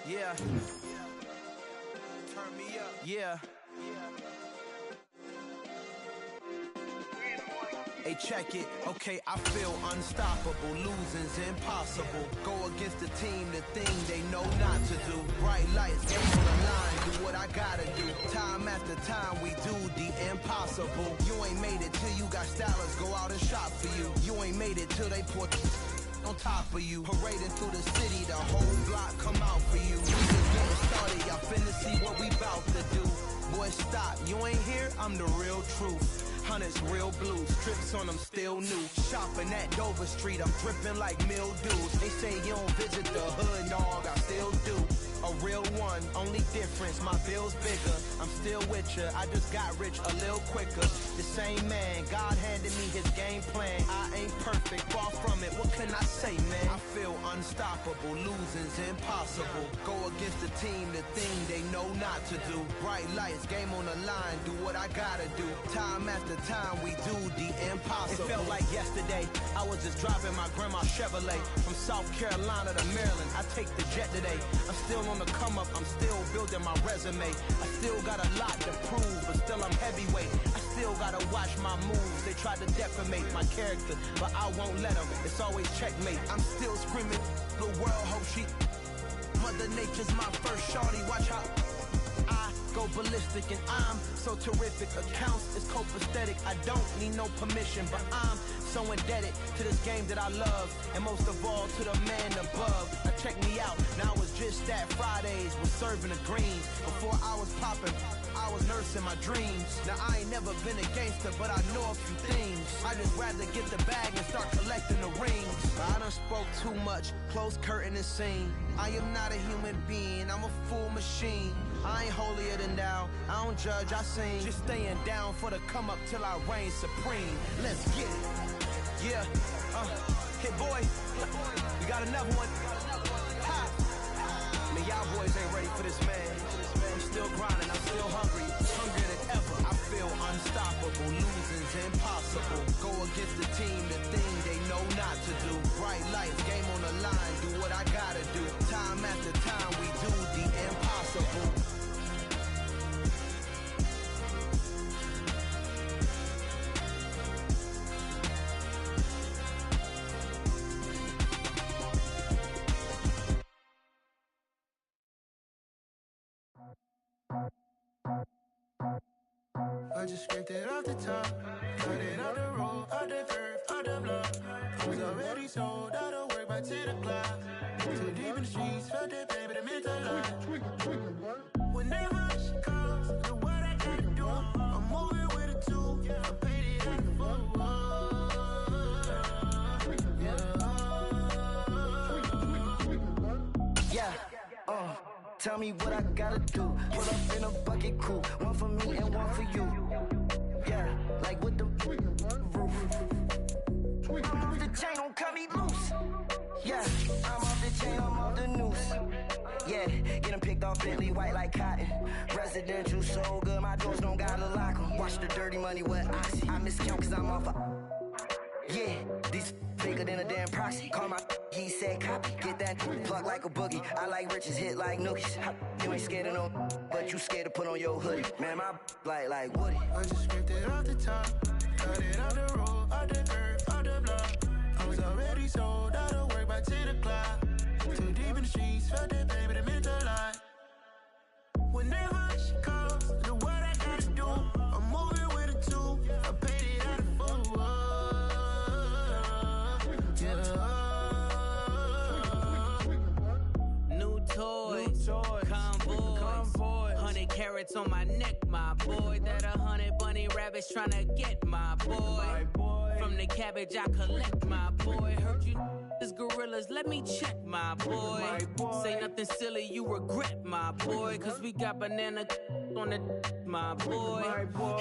Yeah. Turn me up. Yeah. Hey, check it. Okay, I feel unstoppable. Losing's impossible. Go against the team, the thing they know not to do. Bright lights, game on the line. Do what I gotta do. Time after time, we do the impossible. You ain't made it till you got stylers go out and shop for you. You ain't made it till they put on top of you. Parading through the city, the whole block come out for you. We just getting started, y'all finna see what we bout to do. Boy, stop, you ain't here, I'm the real truth. Hunters, real blues, strips on them still new. Shopping at Dover Street, I'm dripping like mildews. They say you don't visit the hood, dog, I still do. A real one, only difference, my bill's bigger. I'm still with ya, I just got rich a little quicker. The same man, God handed me his game plan. I ain't perfect, far from it, what can I say, man? I feel unstoppable, losing's impossible. Go against the team, the thing they know not to do. Bright lights, game on the line, do what I gotta do. Time after time, we do the impossible. It felt like yesterday, I was just driving my grandma's Chevrolet. From South Carolina to Maryland, I take the jet today. I'm still on the come up, I'm still building my resume. I still got a lot to prove, but still I'm heavyweight. I still gotta watch my moves. They tried to defamate my character, but I won't let them. It's always checkmate. I'm still screaming, the world hope she. Mother Nature's my first shorty, watch how I go ballistic, and I'm so terrific. Accounts is copacetic, I don't need no permission, but I'm so indebted to this game that I love, and most of all to the man above. Now check me out, now it's just that Fridays was serving the greens. Before I was popping, I was nursing my dreams. Now I ain't never been a gangster, but I know a few things. I just rather get the bag and start collecting the rings. I done spoke too much, close curtain and scene. I am not a human being, I'm a full machine. I ain't holier than thou, I don't judge, I sing. Just staying down for the come up till I reign supreme. Let's get it. Yeah, hey boy, you got another one. Ha. Man, y'all boys ain't ready for this, man. I'm still grinding, I'm still hungry, hungrier than ever. I feel unstoppable, losing's impossible. Go against the team, the thing they know not to do. Bright lights, game on the line, do what I gotta do. Time after time, we do the impossible. I just scraped it off the top, cut it off the road, off the curve, off the block. Was already sold, out of work by 10 o'clock. Too deep in the streets, felt that pain, but it meant a lot. When they rush comes, do what I gotta do. I'm moving with a two, I paid it in full. Yeah, tell me what I gotta do. Pull up in a bucket crew, one for me and one for you. Yeah, like with the roof. I'm off the chain, don't cut me loose. Yeah, I'm off the chain, I'm off the noose. Yeah, get them picked off Bentley, white like cotton. Residential so good, my doors don't gotta lock them. Watch the dirty money, what I see. I miscount cause I'm off a... Yeah, these bigger than a damn proxy. Call my he said copy. Get that plug like a boogie. I like riches, hit like nookies. You ain't scared of no, but you scared to put on your hoodie. Man, my like Woody. I just scraped it off the top. Cut it off the road, off the earth, off the block. I was already sold out of work by 10 o'clock. Too deep in the streets, felt that baby, the mental lie. Whenever she calls, do what I gotta do. I'm moving with a two. I paid it out of full. New toys, convoy, 100 carats on my neck, my boy. That 100 bunny rabbits tryna get my boy. From the cabbage I collect, my boy. Heard you is gorillas, let me check, my boy. Say nothing silly, you regret, my boy. Cause we got banana on the my boy.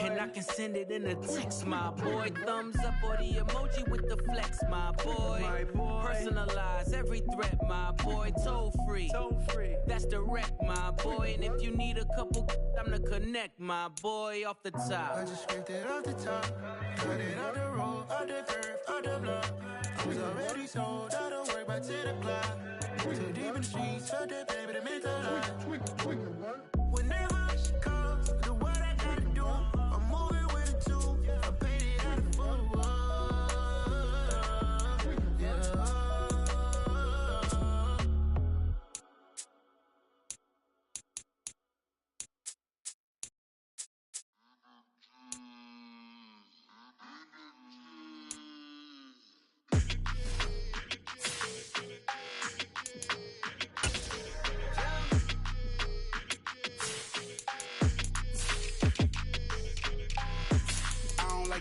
And I can send it in a text, my boy. Thumbs up or the emoji with the flex, my boy. Personalize every threat, my boy. Toll free, that's direct, my boy. And if you need a couple, I'm to connect, my boy. Off the top, I just scraped it off the top. Cut it off the road, off the earth, off the block. I was already sold out of work by 10 o'clock. Too deep in the streets, felt that baby, the mental lie. Whenever she calls, do what I gotta do. I'm moving with a two. I paid it out of full.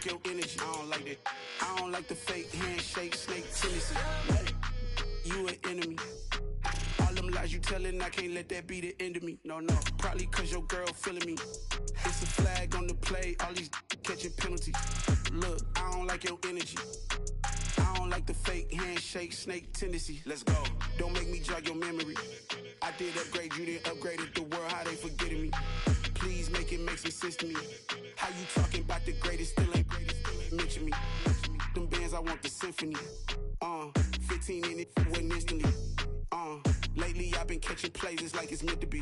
Your energy, I don't like that. I don't like the fake handshake, snake tendency. You an enemy. All them lies you telling, I can't let that be the end of me. No, probably cause your girl feeling me. It's a flag on the play, all these catching penalties. Look, I don't like your energy. I don't like the fake handshake, snake tendency. Let's go. Don't make me jog your memory. I did upgrade, you didn't upgrade it. The world, how they forgetting me. Please make it make some sense to me. How you talking about the greatest, still ain't mention me. Them bands, I want the symphony. 15 in it, wasn't instantly. Lately I've been catching plays, it's like it's meant to be.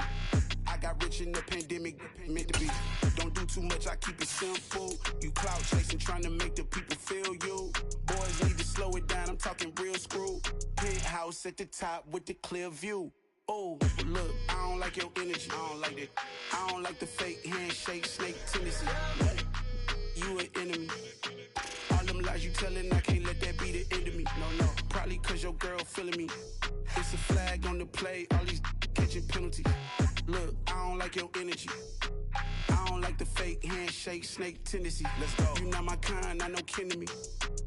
I got rich in the pandemic, meant to be. Don't do too much, I keep it simple. You clout chasing, trying to make the people feel you. Boys need to slow it down, I'm talking real screw. Penthouse at the top with the clear view. Oh, look, I don't like your energy, I don't like that. I don't like the fake handshake, snake tendency. You an enemy. All them lies you telling, I can't let that be the end of me. No, probably cause your girl feeling me. It's a flag on the play, all these catching penalties. Look, I don't like your energy. I don't like the fake handshake, snake tendency. Let's go. You not my kind, I know kin to me.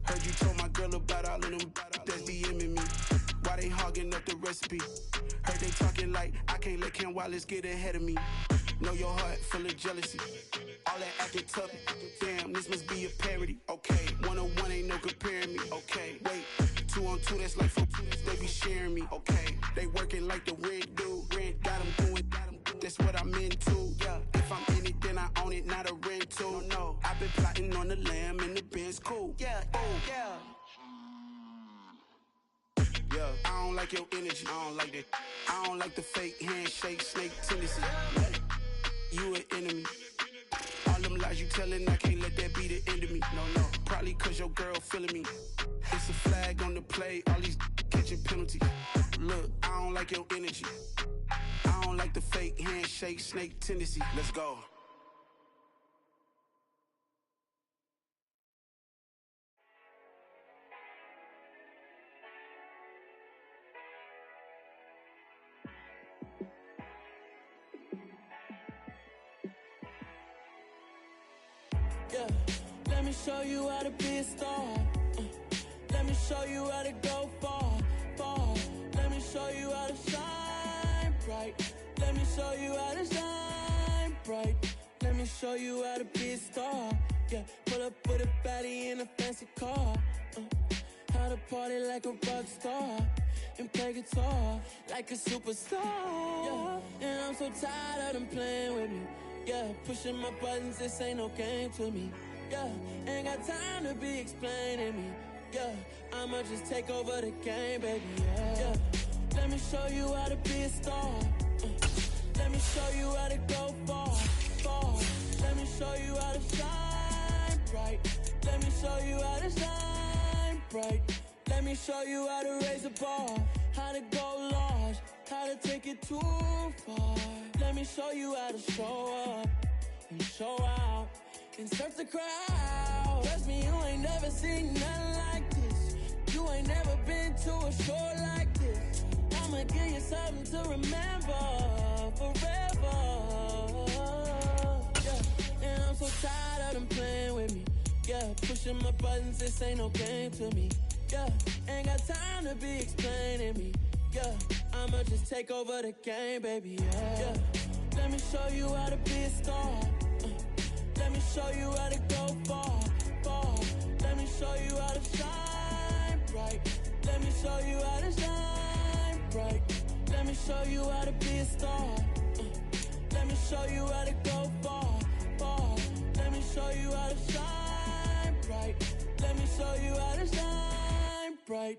Heard you told my girl about all of them that's DMing me. Why they hogging up the recipe? Heard they talking like I can't let Ken Wallace get ahead of me. Know your heart full of jealousy. All that acting tough, damn, this must be a parody. Okay, 101 ain't no comparing me. Okay, wait, 2 on 2, that's like 4, they be sharing me. Okay, they working like the rent dude. Rent got them doing, that's what I'm into. Yeah, if I'm in it, then I own it, not a rental. No, I've been plotting on the lamb and the Benz cool. Yeah, yeah. Yeah, I don't like your energy, I don't like that. I don't like the fake handshake, snake tendency. You an enemy. All them lies you telling, I can't let that be the end of me. No, probably cause your girl feeling me. It's a flag on the play, all these catching penalties. Look, I don't like your energy. I don't like the fake handshake, snake tendency. Let's go. Yeah, let me show you how to be a star. Let me show you how to go far, far. Let me show you how to shine bright. Let me show you how to shine bright. Let me show you how to be a star. Yeah, pull up with a baddie in a fancy car. How how to party like a rock star and play guitar like a superstar. Yeah, and I'm so tired of them playing with me. Yeah, pushing my buttons, this ain't no game to me. Yeah, ain't got time to be explaining me. Yeah, I'ma just take over the game, baby. Yeah, let me show you how to be a star. Let me show you how to go far, far. Let me show you how to shine bright. Let me show you how to shine bright. Let me show you how to raise a bar, how to go large, how to take it too far. Let me show you how to show up and show out and surf the crowd. Trust me, you ain't never seen nothing like this. You ain't never been to a show like this. I'ma give you something to remember forever. Yeah, and I'm so tired of them playing with me. Yeah, pushing my buttons, this ain't no game to me. Yeah, ain't got time to be explaining me. Yeah, I'ma just take over the game, baby. Yeah, let me show you how to be a star. Let me show you how to go far, far. Let me show you how to shine bright. Let me show you how to shine bright. Let me show you how to be a star. Let me show you how to go far, far. Let me show you how to shine bright. Let me show you how to shine bright.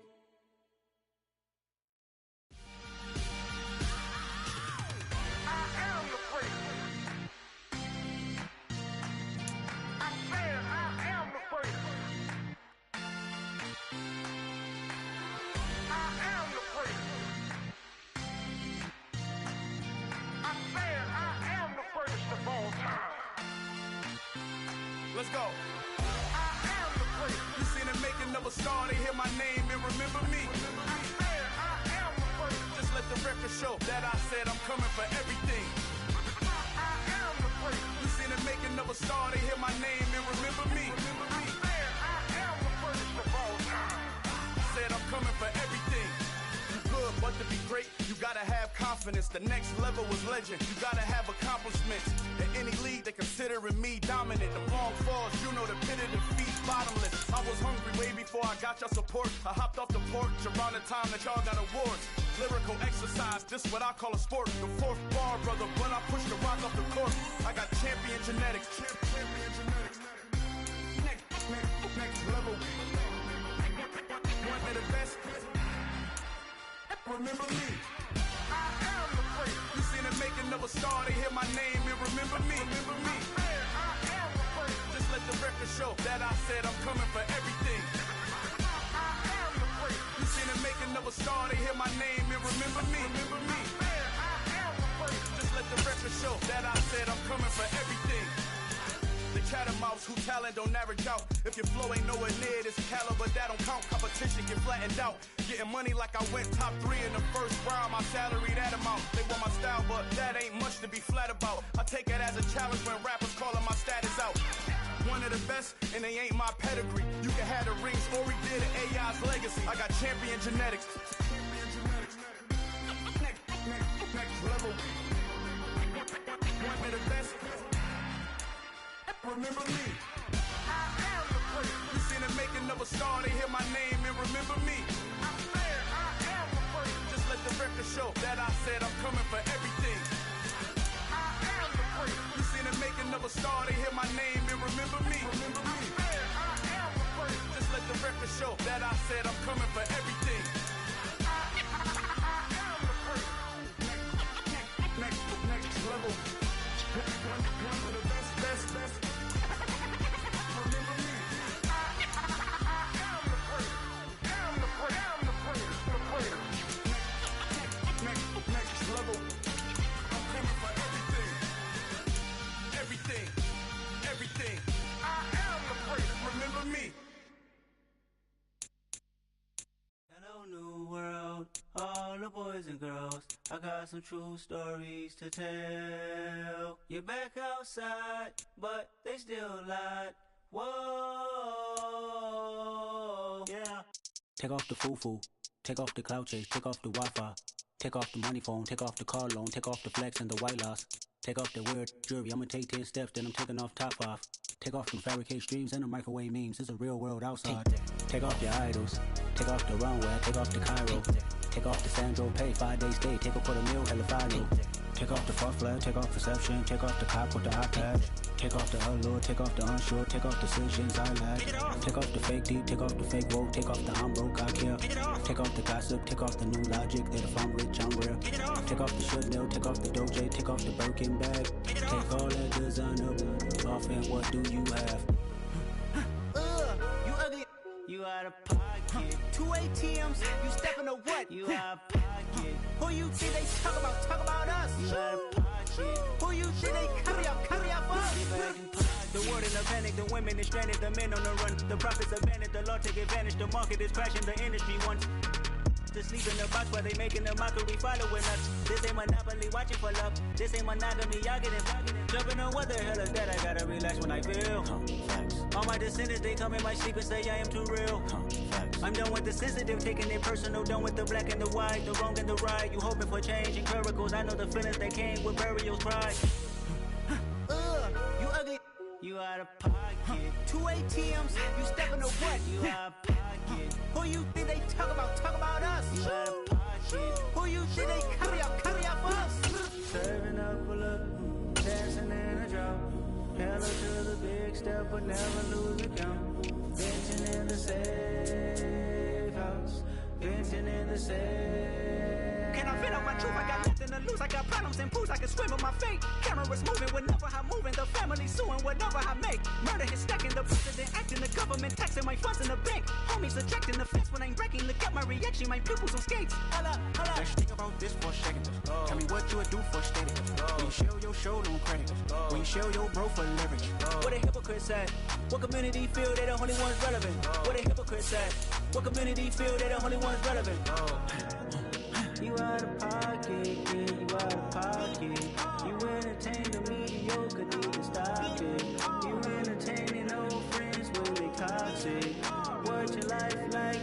Let's go. I am the first. You seen the making of a star, they hear my name and remember me. I am the first. Just let the record show that I said I'm coming for everything. I am the first. You seen the making of a star, they hear my name and remember me. I am the first of all time. Said I'm coming for everything. You good, but to be great, you gotta have confidence. The next level was legend. You gotta have accomplishments. In any league, they considering me dominant. The long falls, you know the pit of defeat's bottomless. I was hungry way before I got your support. I hopped off the porch around the time that y'all got awards. Lyrical exercise, this what I call a sport. The fourth bar, brother, when I push the rock off the court. I got champion genetics. Champion genetics. Next level. One of the best. Remember me. I am the first. You seen the making of a star, they hear my name and remember me. Remember me. I am the first. Just let the record show that I said I'm coming for everything. I am the first. You seen the making of a star, they hear my name and remember me. Remember me. I am the first. Just let the record show that I said I'm coming for everything. The catamounts who talent don't average out. If your flow ain't nowhere near this caliber, that don't count. Competition get flattened out. Getting money like I went top 3 in the first round. My salary that amount. They want my style, but that ain't much to be flat about. I take it as a challenge when rappers calling my status out. One of the best, and they ain't my pedigree. You can have the rings, or we did an AI's legacy. I got champion genetics. Next level. One of the best. Remember me. I am the first. You seen the making of a star, they hear my name and remember me. I am the first. Just let the record show that I said I'm coming for everything. I am the first. You seen the making of a star, they hear my name and remember me. Remember me. I am the first. Just let the record show that I said I'm coming for everything. I am the first. Next level. One of the best. Next level. I'm coming for everything. Everything. I am the first. Remember me. Hello, new world, all the boys and girls. I got some true stories to tell. You're back outside, but they still lied. Whoa, yeah. Take off the foo-foo, take off the cloud chase, take off the Wi-Fi, take off the money phone, take off the car loan, take off the flex and the white loss. Take off the weird jewelry, I'ma take 10 steps, then I'm taking off top 5. Take off them fabricated streams and the microwave memes. It's a real world outside. Take off your idols. Take off the runway. Take off the Cairo. Take off the Sandro pay. 5 days stay. Take off for the meal. Hella final. Take off the fuck flag. Take off perception. Take off the cop with the iPad. Take off the allure. Take off the unsure. Take off decisions I lack. Take off the fake deep. Take off the fake woke. Take off the I'm broke. I care. Take off the gossip. Take off the new logic that if I'm rich I'm real. Take off the should know. Take off the Doja. Take off the Birkin bag. Take all that designer off and what do you have? You ugly. You out of pocket. 2 ATMs. You stepping or what? You out of pocket. Who you think they talk about us? You out of pocket. Who you think they carry out for us? The world in a panic, the women is stranded, the men on the run. The profits abandoned, the law take advantage. The market is crashing, the industry wants to sleep in the box while they making a mockery following us. This ain't monopoly, watching for love. This ain't monogamy, y'all getting jumping on what the hell is that? I gotta relax when I feel. All my descendants, they come in my sleep and say I am too real. I'm done with the sensitive, taking it personal. Done with the black and the white, the wrong and the right. You hoping for change and miracles. I know the feelings that came with burials, pride. You ugly. You out of pocket. 2 ATMs. You stepping or what? You out of pocket. Who you think they talk about us? You out of pocket. Who you think they carry out for us? Serving up a look, dancing in a drop. Hella to the big step, but never lose the count. Venting in the safe house. Venting in the safe. Can I fit out my truth? I got nothing to lose. I got problems and pools. I can swim with my fate. Cameras moving whenever I'm moving. The family suing whatever I make. Murder is stacking. The president acting. The government taxing my funds in the bank. Homies subtracting the fence when I'm breaking. Look at my reaction. My pupils on skates. Hold up. Let's think about this for a second. Tell me what you would do for status. When you show your show, no credit. When you show your bro for leverage. What a hypocrite said. What community feel they the only ones relevant? What a hypocrite said. What community feel they the only ones relevant? You out of pocket, yeah, you out of pocket. You entertain the mediocre, need to stop it. You entertaining old friends when they toxic. What your life like?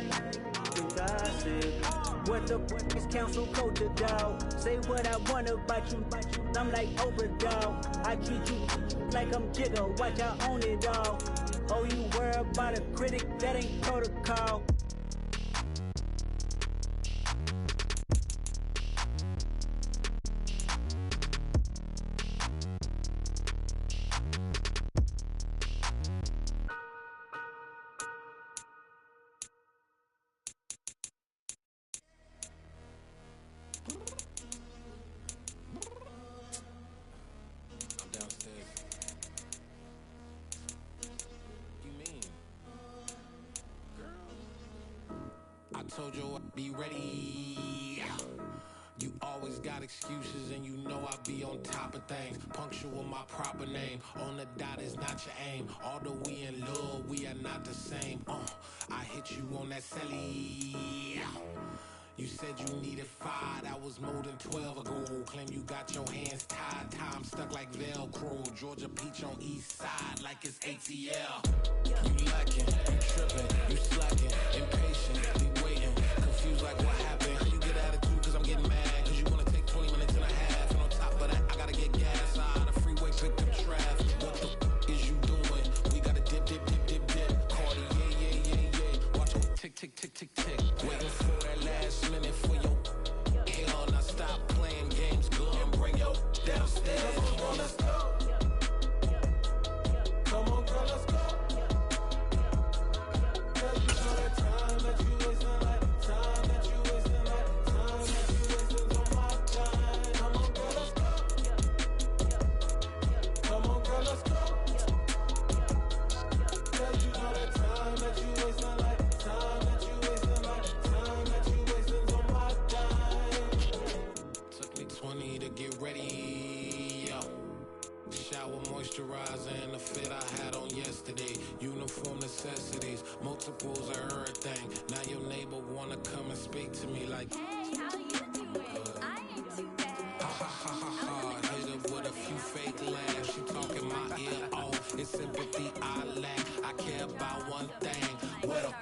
The gossip. What the is council culture, dog? Say what I want about you. I'm like Oprah, dog. I treat you like I'm Jigga. Watch I own it all. Oh, you worry about a critic? That ain't protocol. Told you I'd be ready. You always got excuses and you know I be on top of things. Punctual my proper name. On the dot is not your aim. Although we in love, we are not the same. I hit you on that celly. You said you needed 5, that was more than 12 ago. Claim you got your hands tied, time stuck like Velcro. Georgia Peach on east side like it's ATL. You lacking, you tripping, you slacking, impatient, be waiting, confused like what happened. How you get attitude cause I'm getting mad, cause you wanna take 20 minutes and a half. And on top of that, I gotta get gas out the freeway, pick up traffic. What the is you doing? We gotta dip. Cardi, yeah. Watch it tick. Waiting for that last minute for your hell. Now stop playing games, go and bring your downstairs. Come on, let's go. Come on, girl, let's go. Cause you know that time that you wasting, like time that you wasting, like time that you wasting on my time. Come on, girl, let's go. Come on, girl, let's go. Cause you know that time that you wasting, like time that you wasting, like time that you wasting on my time. Took me 20 to get ready. Shower moisturizer and the fit I had on yesterday. Uniform necessities, multiples of everything. Now your neighbor wanna come and speak to me like, hey, how you doing? I ain't too bad. Ha. Hit her with a few fake laughs. She talking my ear off. It's sympathy I lack. I care about one thing. Well,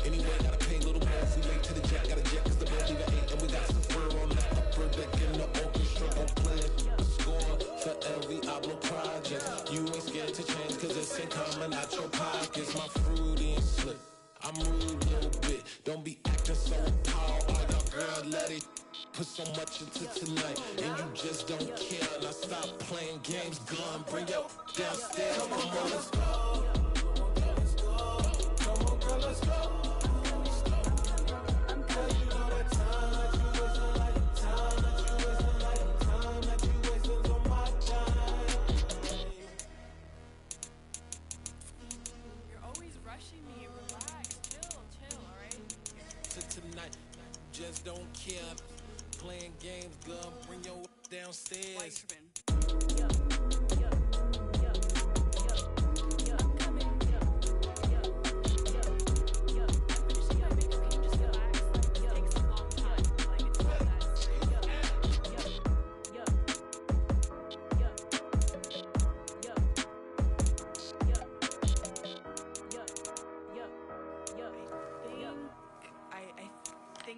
anyway, gotta pay a little more. If we late to the jet, got a jet cause the bed leave at 8. And we got some fur on the upper deck in the orchestra. Gon' play a score for every Ablo project. You ain't to change, cause it's ain't coming out your pockets. My fruity and slick, I'm rude a little bit. Don't be acting so appalled. Like a girl, let it put so much into tonight, and you just don't care. Now stop playing games, gun, bring your downstairs. Come on, girl, let's go. Come on, girl, let's go. Just don't care. Playing games, girl, bring your downstairs.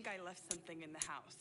I left something in the house.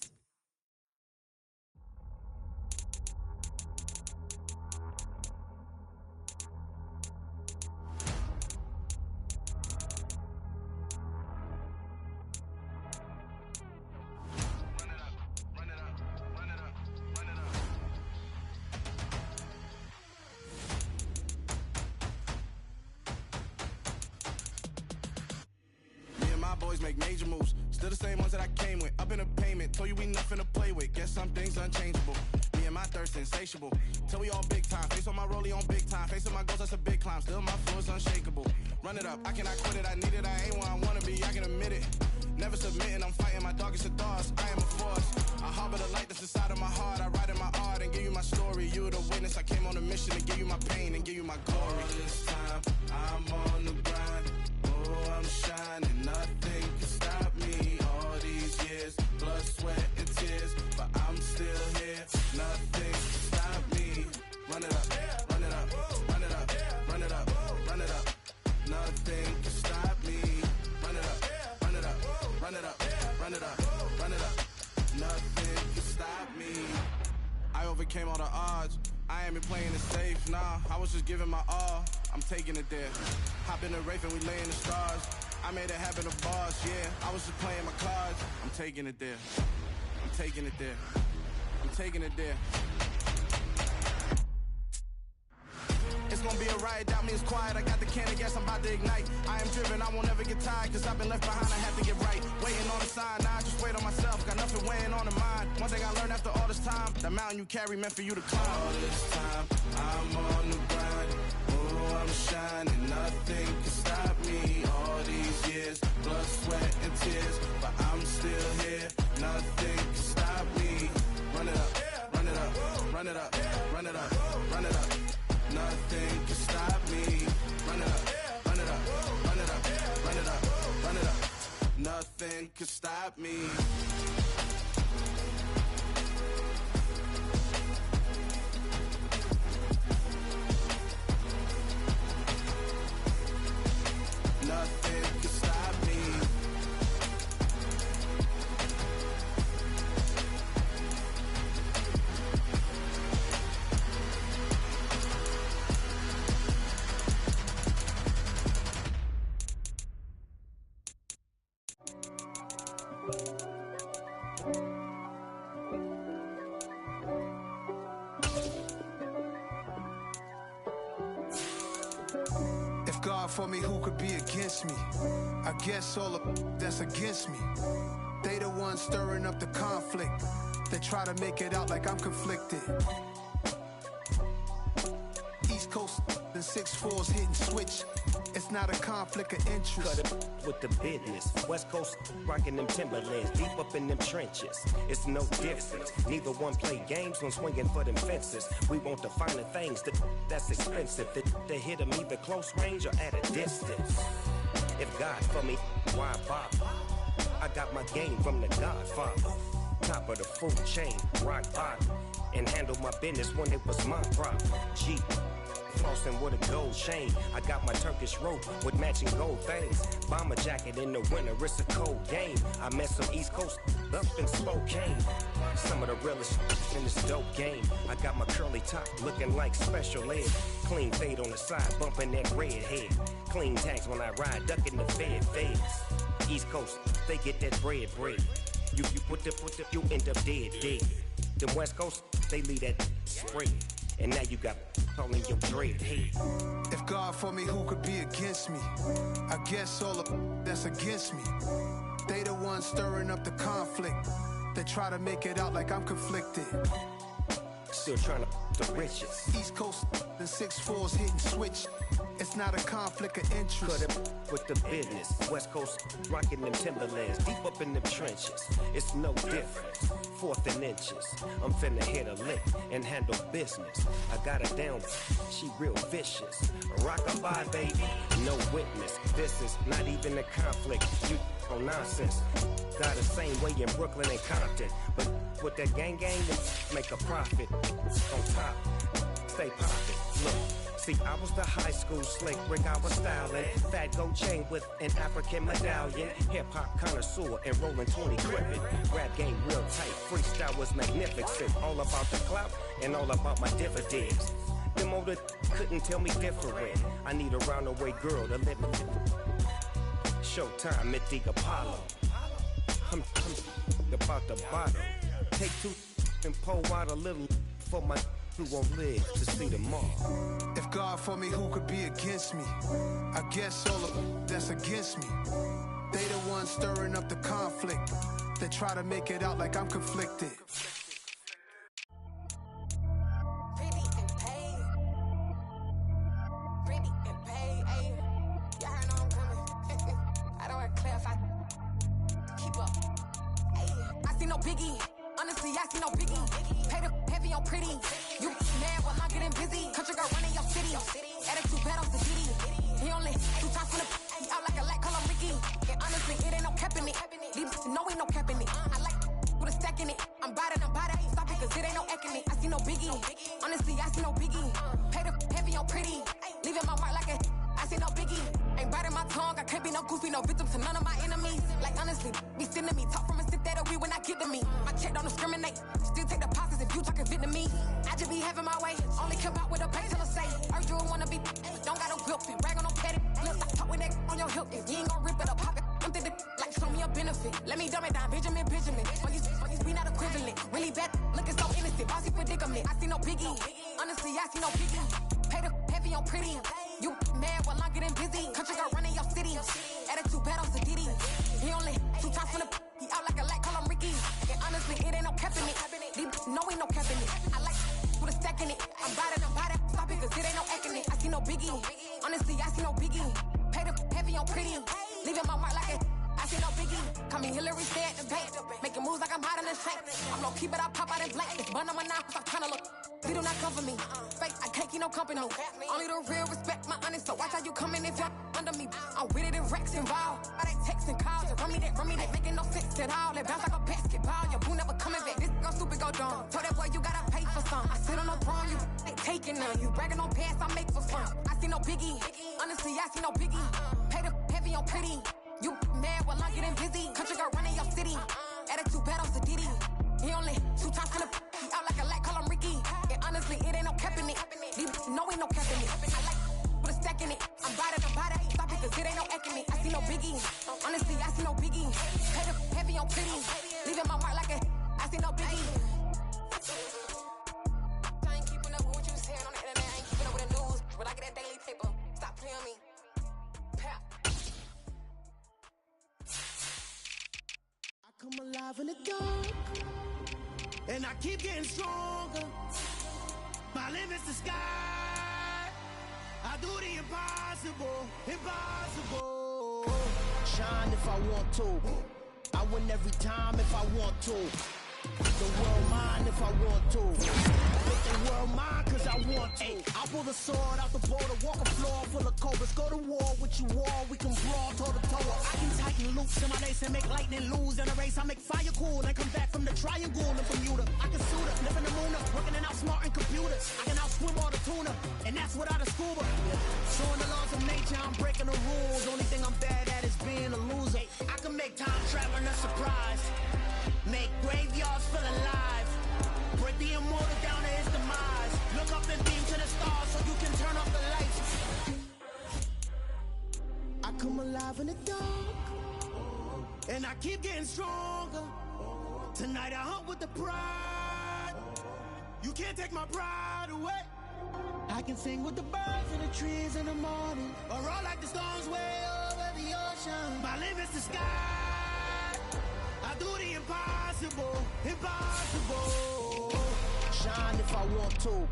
Boys make major moves, still the same ones that I came with. Up in a payment, told you we nothing to play with. Guess some things unchangeable. Me and my thirst insatiable. Till we all big time. Face on my rollie on big time. Facing my goals, that's a big climb. Still my flow is unshakable. Run it up, I cannot quit it. I need it, I ain't where I wanna be. I can admit it. Never submitting, I'm fighting my darkest of thoughts. I am a force. I harbor the light that's inside of my heart. I write in my art and give you my story. You the witness. I came on a mission to give you my pain and give you my glory. All this time, I'm on the grind. Oh, I'm shining. Nothing can stop me. All these years, blood, sweat, and tears, but I'm still here. Nothing can stop me. Run it up, run it up, run it up, run it up, run it up. Nothing can stop me. Run it up, run it up, run it up, run it up, run it up. Nothing can stop me. I overcame all the odds. I ain't been playing it safe, nah. I was just giving my all. I'm taking it there. Hop in the Wraith and we lay in the stars. I made it happen to boss, yeah. I was just playing my cards. I'm taking it there. I'm taking it there. I'm taking it there. It's gonna be a riot, doubt me, it's quiet. I got the can of gas, I'm about to ignite. I am driven, I won't ever get tired, cause I've been left behind, I have to get right. Waiting on the sign, now I just wait on myself. Got nothing weighing on the mind. One thing I learned after all this time, the mountain you carry meant for you to climb. All this time, I'm on the grind. Oh, I'm shining, nothing can stop me. All these years, blood, sweat, and tears, but I'm still here. Nothing can stop me. Run it up, run it up, run it up, run it up, run it up. Nothing can stop me. Run it up, run it up, run it up, run it up, run it up. Nothing can stop me. Nothing can stop me. If God for me, who could be against me? I guess all of that's against me. They the ones stirring up the conflict. They try to make it out like I'm conflicted. East Coast and 6'4's hitting switch. It's not a conflict of interest. Cut it with the business. West Coast rocking them Timberlands, deep up in them trenches. It's no difference. Neither one play games when swinging for them fences. We want the finer things that's expensive. They hit them either close range or at a distance. If God for me, why bother? I got my game from the Godfather. Top of the food chain, rock bottom. And handle my business when it was my problem. G. flossing with a gold chain. I got my Turkish rope with matching gold things. Bomber jacket in the winter, it's a cold game. I met some East Coast up in Spokane. Some of the realest in this dope game. I got my curly top looking like special ed. Clean fade on the side, bumping that red head. Clean tags when I ride, ducking the feds. East Coast, they get that bread. You you end up dead. Them West Coast, they leave that spread. And now you got calling your dread head. If God for me, who could be against me? I guess all of that's against me. They the ones stirring up the conflict. They try to make it out like I'm conflicted. Still trying to the riches. East Coast and 6'4s hitting switch. It's not a conflict of interest. Cut it with the business. West Coast rocking them Timberlands. Deep up in them trenches. It's no different. 4th and inches. I'm finna hit a lick and handle business. I got her down. She real vicious. Rock-a-bye, baby. No witness. This is not even a conflict. You on nonsense. Got the same way in Brooklyn and Compton. But with that gang, make a profit. On top, stay poppin'. Look, see, I was the high school slick Rick, I was styling. Fat gold chain with an African medallion. Hip-hop connoisseur and rolling 20 cribbin'. Rap game real tight, freestyle was magnificent. All about the clout and all about my dividends. Them older couldn't tell me different. I need a roundaway girl to live with. Showtime at the Apollo. I'm about the bottom. Take 2 and pour out a little for my who won't live to see tomorrow. If God for me, who could be against me? I guess all of that's against me. They the ones stirring up the conflict. They try to make it out like I'm conflicted. Only the real respect my honest, so watch how you coming if you're under me. I'm with it in Rex involved. I they texting calls and run me that, making no sense at all. It bounce like a basketball, your boo never coming back. This go stupid, go dumb. Told that boy you gotta pay for some. I sit on no throne, you ain't taking none. You bragging on past, I make for fun. I see no biggie, honestly, I see no biggie. Pay the heavy on pretty. You mad while I'm getting busy. Country girl running your city. Attitude bad on Sadiddy. He only 2 times in the he out like a lack, call him Ricky. And honestly, it ain't no cap in it. No, ain't no cap in it. I like put a stack in it. I'm about it. Stop it, cause it ain't no acting it. I see no biggie. Honestly, I see no biggie. Pay the heavy on pretty. Leaving my mark like a I see no biggie. I ain't keeping up with what you saying on the internet. I ain't keeping up with the news. But I get that daily paper. Stop playing me. Pap. I come alive in the dark. And I keep getting stronger. My limit's the sky. I do the impossible. Shine if I want to. I win every time if I want to. The world mine if I want to. Make the world mine cause I want to. I'll pull the sword out the border, walk a floor full of cobras. Go to war with you all, we can brawl toe to toe. I can tighten loops in my lace and make lightning lose in a race. I make fire cool and come back from the triangle in Bermuda. I can suit up, live in the moon up, working and outsmarting computers. I can outswim all the tuna, and that's without a scuba. Showing the laws of nature, I'm breaking the rules. Only thing I'm bad at is being a loser. I can make time traveling a surprise. Make graveyards feel alive. Break the immortal down to his demise. Look up and beam to the stars so you can turn off the lights. I come alive in the dark, and I keep getting stronger. Tonight I hunt with the pride. You can't take my pride away. I can sing with the birds and the trees in the morning, or roll like the storms way over the ocean. My limit's the sky. I do the impossible, impossible. Shine if I want to.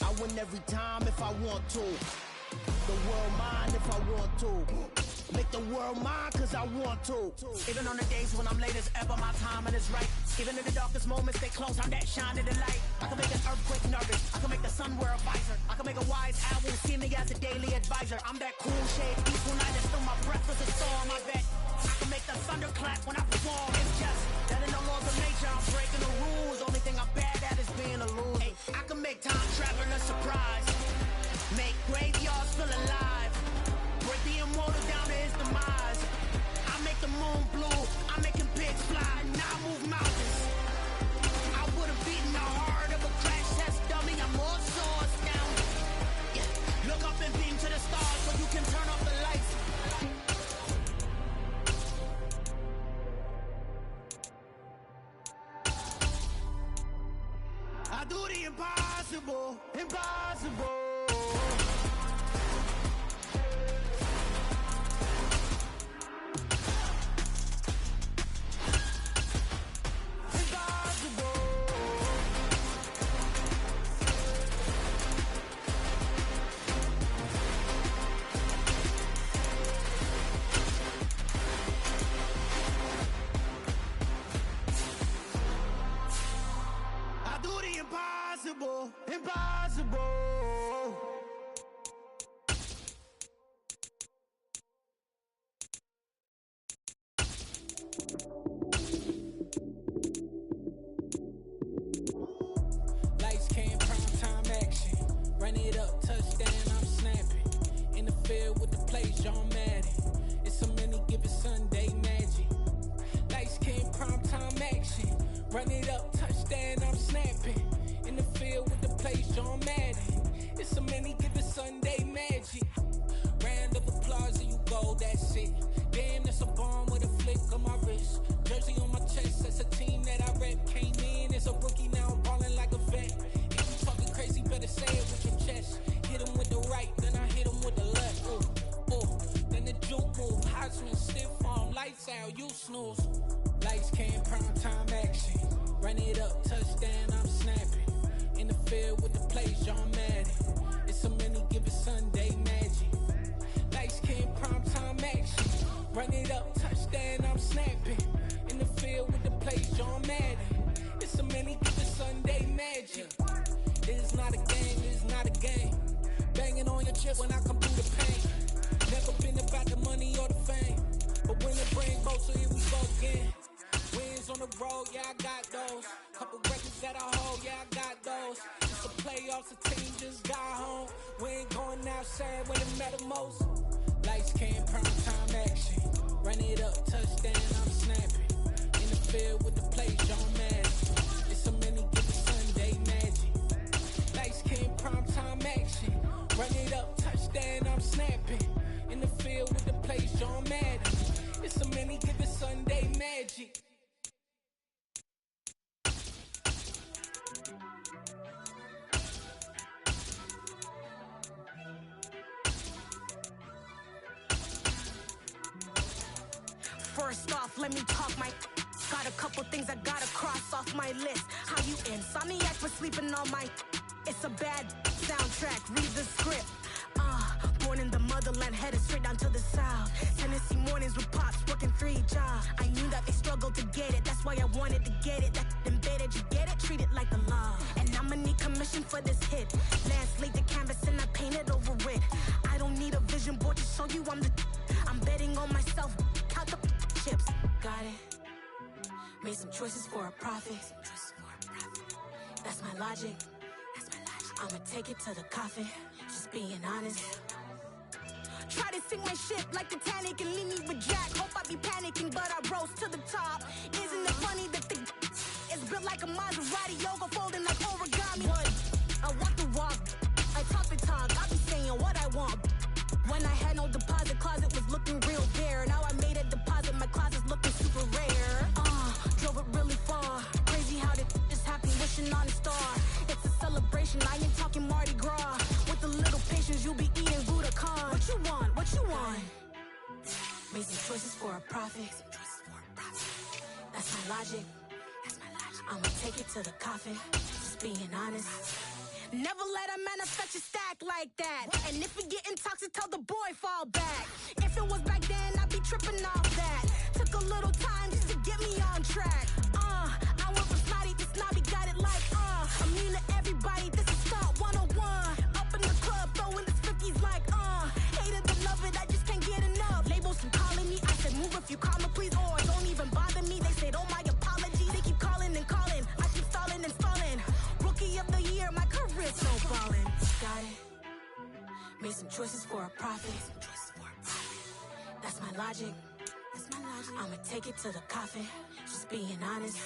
I win every time if I want to. The world mine if I want to. Make the world mine cause I want to. Even on the days when I'm late as ever, my timing is right. Even in the darkest moments, stay close, I'm that shine in the light. I can make an earthquake nervous, I can make the sun wear a visor. I can make a wise owl see me as a daily advisor. I'm that cool shade, peaceful night, and still my breath is a storm, I bet. I can make the thunder clap when I perform. It's just that in the laws of nature, I'm breaking the rules. Only thing I'm bad at is being a loser. I can make time traveling a surprise. Make graveyards feel alive. Break the immortal down to his demise. I make the moon blue. I'm making pigs fly. Now I move mountains. I would have beaten the heart of a crash test dummy. I'm more so astounded. Yeah. Look up and beam to the stars so you can turn off the lights. I do the impossible, impossible. Impossible, impossible. Lights came, prime time action. Run it up, touchdown, I'm snapping. In the field with the plays, John Madden. It's so many given Sunday magic. Lights came, prime time action. Run it up, touchdown, I'm snapping. In the field with the plays, John Madden. It's so many given Sunday magic. Round of applause and you go, that's it. Damn, that's a bomb with a flick on my wrist. Jersey on my chest, that's a team that I rep. Came in as a rookie, now I'm ballin' like a vet. If you talking crazy, better say it with your chest. Hit him with the right, then I hit him with the left. Then the juke move, high swing, stiff arm, lights out, you snooze. Lights came, prime time action. Run it up, touchdown, I'm snapping. In the field with the plays, John Madden. It's so many given Sunday magic. Lights came, prime time action. Run it up, touchdown, I'm snapping. In the field with the plays, John Madden. It's so many given Sunday magic. It is not a game, it is not a game. Banging on your chest when I come through the pain. Never been about the money or the fame. But when it bring both, so here we go again. Wins on the road, yeah, I got those. Couple records that I hold, yeah, I got those. It's the playoffs, the team just got home. We ain't going outside when it matter most. Lights came, prime time action. Run it up, touchdown, I'm snapping. In the field with the plays, John Madden. It's so many given Sunday magic. Lights came, prime time action. Run it up, touchdown, I'm snapping. In the field with the plays, John Madden. It's so many given Sunday magic. First off, let me talk my. Got a couple things I gotta cross off my list. How you insomniac for sleeping on my. It's a bad soundtrack. Read the script. Born in the mother. motherland headed straight down to the south. Tennessee mornings with pops, working 3 jobs. I knew that they struggled to get it, that's why I wanted to get it. That embedded, you get it, treat it like the law. And I'ma need commission for this hit. Last laid the canvas and I painted over it. I don't need a vision board to show you I'm betting on myself, count the chips. Got it. Made some choices for a profit. That's my logic. I'ma take it to the coffin, just being honest. Try to sink my ship like Titanic and leave me with Jack. Hope I be panicking, but I rose to the top. Isn't it funny that the is built like a Maserati, yoga folding like origami? I walk the walk, I talk the talk, I be saying what I want. When I had no deposit, closet was looking real bare. Now I made a deposit, my closet's looking super rare. Drove it really far. Crazy how this just happened, wishing on a star. It's a celebration, I ain't talking Mardi Gras. With a little patience, you'll be eating Budokan. What you want? What you want? Made some choices for a profit. That's my logic. I'ma take it to the coffin, just being honest. Never let a manufacture stack like that. And if we getting toxic, tell the boy fall back. If it was back then, I'd be tripping off that. Took a little time just to get me on track. I went from snotty to snobby, got it like I'm mean to everybody, this is Thought 101. Up in the club, throwing the 50s like hate it or love it, I just can't get enough. Labels keep calling me, I said move if you call me please, or don't even bother me. They said oh my apologies, they keep calling and calling. I keep stalling and stalling. Rookie of the year, my career snowballing. Got it. Made some choices for a profit. That's my logic. I'ma take it to the coffin, just being honest.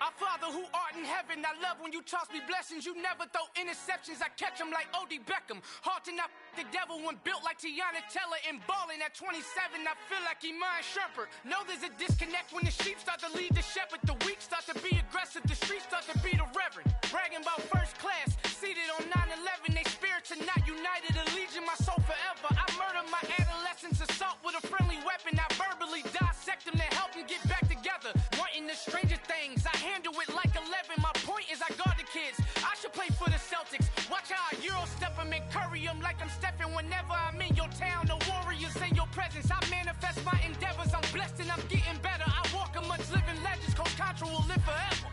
Our Father who art in heaven, I love when you toss me blessings. You never throw interceptions, I catch them like O.D. Beckham. Hard to not the devil when built like Tiana Teller. And balling at 27, I feel like Iman Shumpert. Know there's a disconnect when the sheep start to lead the shepherd. The weak start to be aggressive, the streets start to be the reverend. Bragging about first class, seated on 9/11. They spirits are not united, allegiance my soul forever. I murder my adolescence, assault with a friendly weapon. I verbally dissect them to help them get back together. Wanting the stranger things, I handle it like 11. My point is I guard the kids. I should play for the Celtics. Watch how I Euro step them and curry them like I'm Stephen. Whenever I'm in your town, the Warriors in your presence. I manifest my endeavors. I'm blessed and I'm getting better. I walk amongst living legends. Coach Contra will live forever.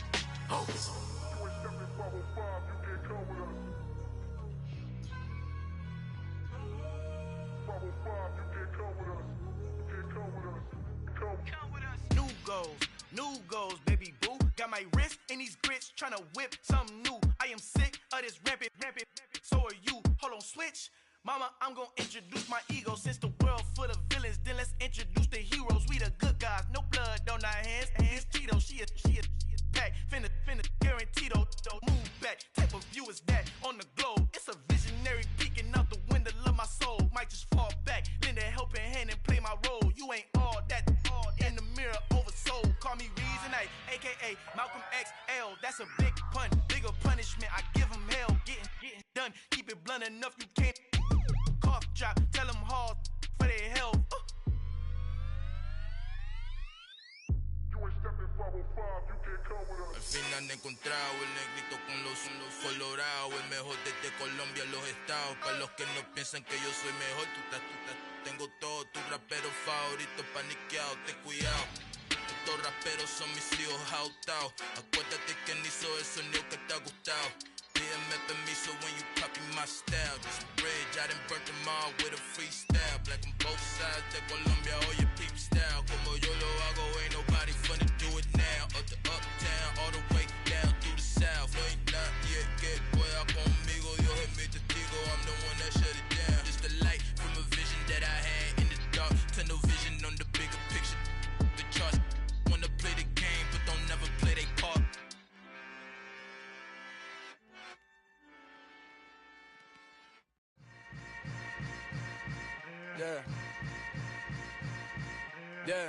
Oh. New goals, baby boo. Got my wrist in these grits, tryna whip something new. I am sick of this rampant. So are you. Hold on, switch. Mama, I'm gonna introduce my ego. Since the world full of villains, then let's introduce the heroes. We the good guys, no blood on our hands. Hands Tito, she a pack. Finna, guaranteed though. Move back, type of view is that on the globe. It's a visionary peeking out the window of my soul. Might just fall back, lend a helping hand and play my role. You ain't all that in the mirror oversold. Call me Reason A, aka Malcolm XL. That's a big pun, bigger punishment. I give him hell, getting done. Keep it blunt enough, you can't cough drop. Tell them hard for their health. Al final he encontrado el negrito con los colorados, el mejor desde Colombia, los estados. Para los que no piensan que yo soy mejor, tengo todo, tus raperos favoritos paniqueados, ten cuidado. Estos raperos son mis hijos jautados. Acuérdate que ni hizo el sonido que te ha gustado. Pídeme permiso when you copy my style. This bridge, I done burnt them all with a freestyle. Black on both sides de Colombia, oye peep style. Como yo lo hago, ain't nobody finna do it now. Up to uptown, all the way down through the south. No hay nadie que pueda conmigo, Dios es mi testigo. I'm the one that shut it down. Just the light from a vision that I had in the dark. Tunnel vision on the bigger picture. The charts wanna play the game, but don't never play their part. Yeah. Yeah.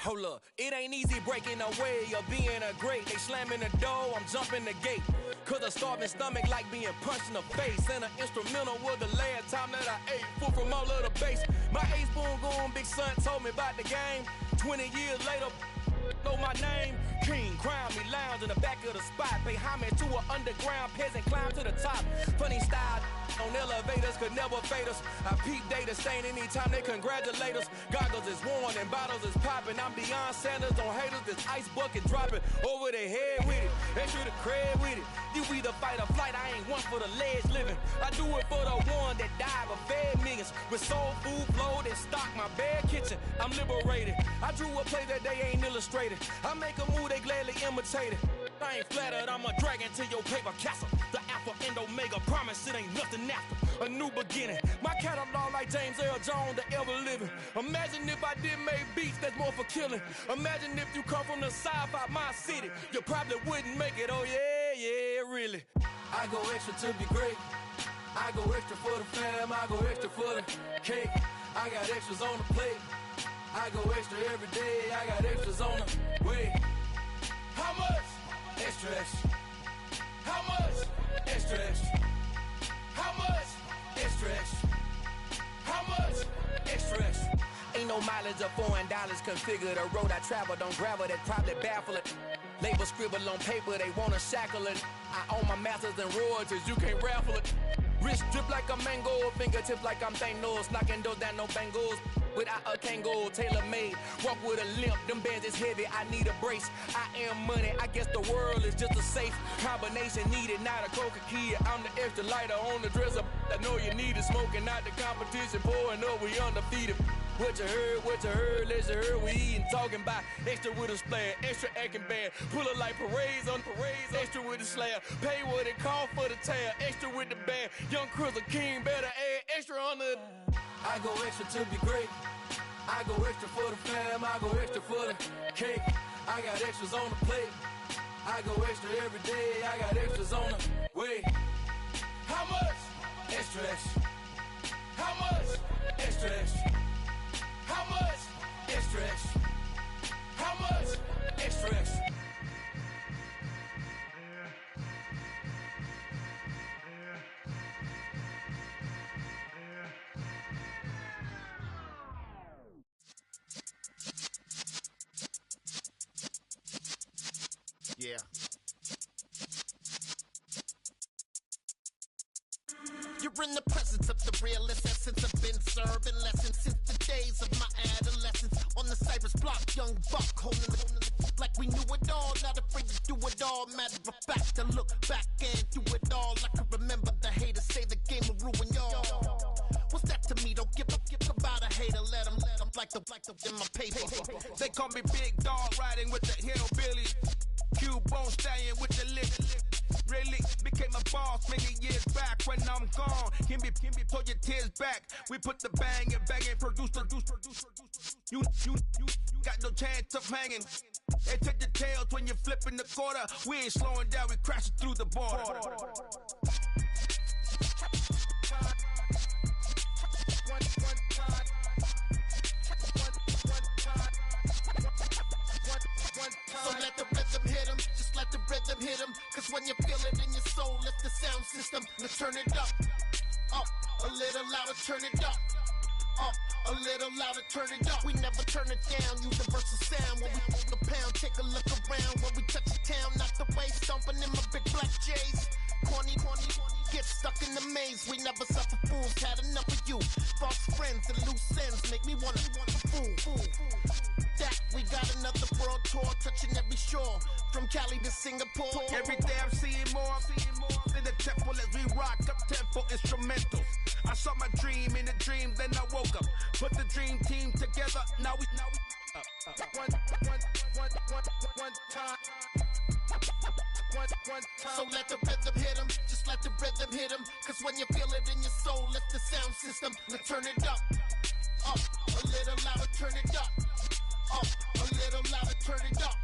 Hold up, it ain't easy breaking away or being a great. They slamming the door, I'm jumping the gate. Cause a starving stomach like being punched in the face. And an instrumental was the last time that I ate. Food from all of the bass. My ace boom goon, big son told me about the game. 20 years later, know my name. King, crown me, lounge in the back of the spot. Pay homage to an underground peasant, climb to the top. Funny style on elevators could never fade us. I peep data stain anytime they congratulate us. Goggles is worn and bottles is popping. I'm Deion Sanders on haters, this ice bucket dropping over their head with it. They should have cred with it. You either fight or flight, I ain't one for the ledge living. I do it for the one that died but fed millions. With soul food flowed and stock my bare kitchen. I'm liberated. I drew a play that they ain't illustrated. I make a move, they gladly imitate it. I ain't flattered, I'm a dragon to your paper castle. The alpha and omega, promise it ain't nothing after. A new beginning. My catalog like James Earl Jones, the ever living. Imagine if I did make beats that's more for killing. Imagine if you come from the south out my city. You probably wouldn't make it, oh yeah, really. I go extra to be great. I go extra for the fam, I go extra for the cake. I got extras on the plate. I go extra every day, I got extras on the way. How much? Extra, extra. How much? Extra, extra. How much? Extra, extra. How much? Extra, extra. Ain't no mileage of $4 configure the road I travel. Don't gravel, that probably baffle it. Label scribble on paper, they wanna shackle it. I own my masters and royalties, you can't raffle it. Wrist drip like a mango, fingertips like I'm Thanos. Knocking those down, no bangles. Without a Kango, tailor-made. Walk with a limp, them bands is heavy, I need a brace. I am money, I guess the world is just a safe combination needed, not a coca key. I'm the extra lighter on the dresser. I know you need it, smoking out the competition, pouring up, we undefeated. What you heard, let you heard, we eatin', talking about extra with a splash, extra acting bad, pull it like parades on parades, extra with the slab, pay what it cost for the tab, extra with the band, young Crizzle King, better add extra on the. I go extra to be great, I go extra for the fam, I go extra for the cake, I got extras on the plate, I go extra every day, I got extras on the way. How much? Extra, extra. How much? Extra, extra. How much? Extra, extra. How much? Extra, extra. Yeah. You're in the presence of the realest essence. I've been serving lessons since the days of my adolescence. On the Cypress block, young buck holding the like we knew it all. Not afraid to do it all. Matter of fact, to look back and do it all. I can remember the haters say the game will ruin y'all. What's that to me? Don't give about a hater. Let them like the in my paper. They call me Big Dog, riding with the hillbillies. Q-Bone stallion with the lip. Really became a boss many years back. When I'm gone, can be pull your tears back. We put the bang and bang and produce. You got no chance of hanging. They take the tails when you're flipping the quarter. We ain't slowing down, we crashing through the border. So let the rhythm hit 'em, just let the rhythm hit 'em. Cause when you feel it in your soul, lift the sound system. Let's turn it up, a little louder, turn it up, a little louder, turn it up. We never turn it down, universal sound. When we the pound, take a look around. When we touch the town, not the way, stomping in my big black J's. Corny, get stuck in the maze. We never suffer fools, had enough of you. False friends and loose ends make me wanna fool. That we got another world tour, touching every shore, from Cali to Singapore. Every day I'm seeing more in the temple as we rock up tempo instrumentals. I saw my dream in a dream, then I woke up. Put the dream team together, now we one time. So let the rhythm hit 'em, just let the rhythm hit 'em. Cause when you feel it in your soul, lift the sound system. Let's turn it up, a little louder, turn it up, a little louder, turn it up.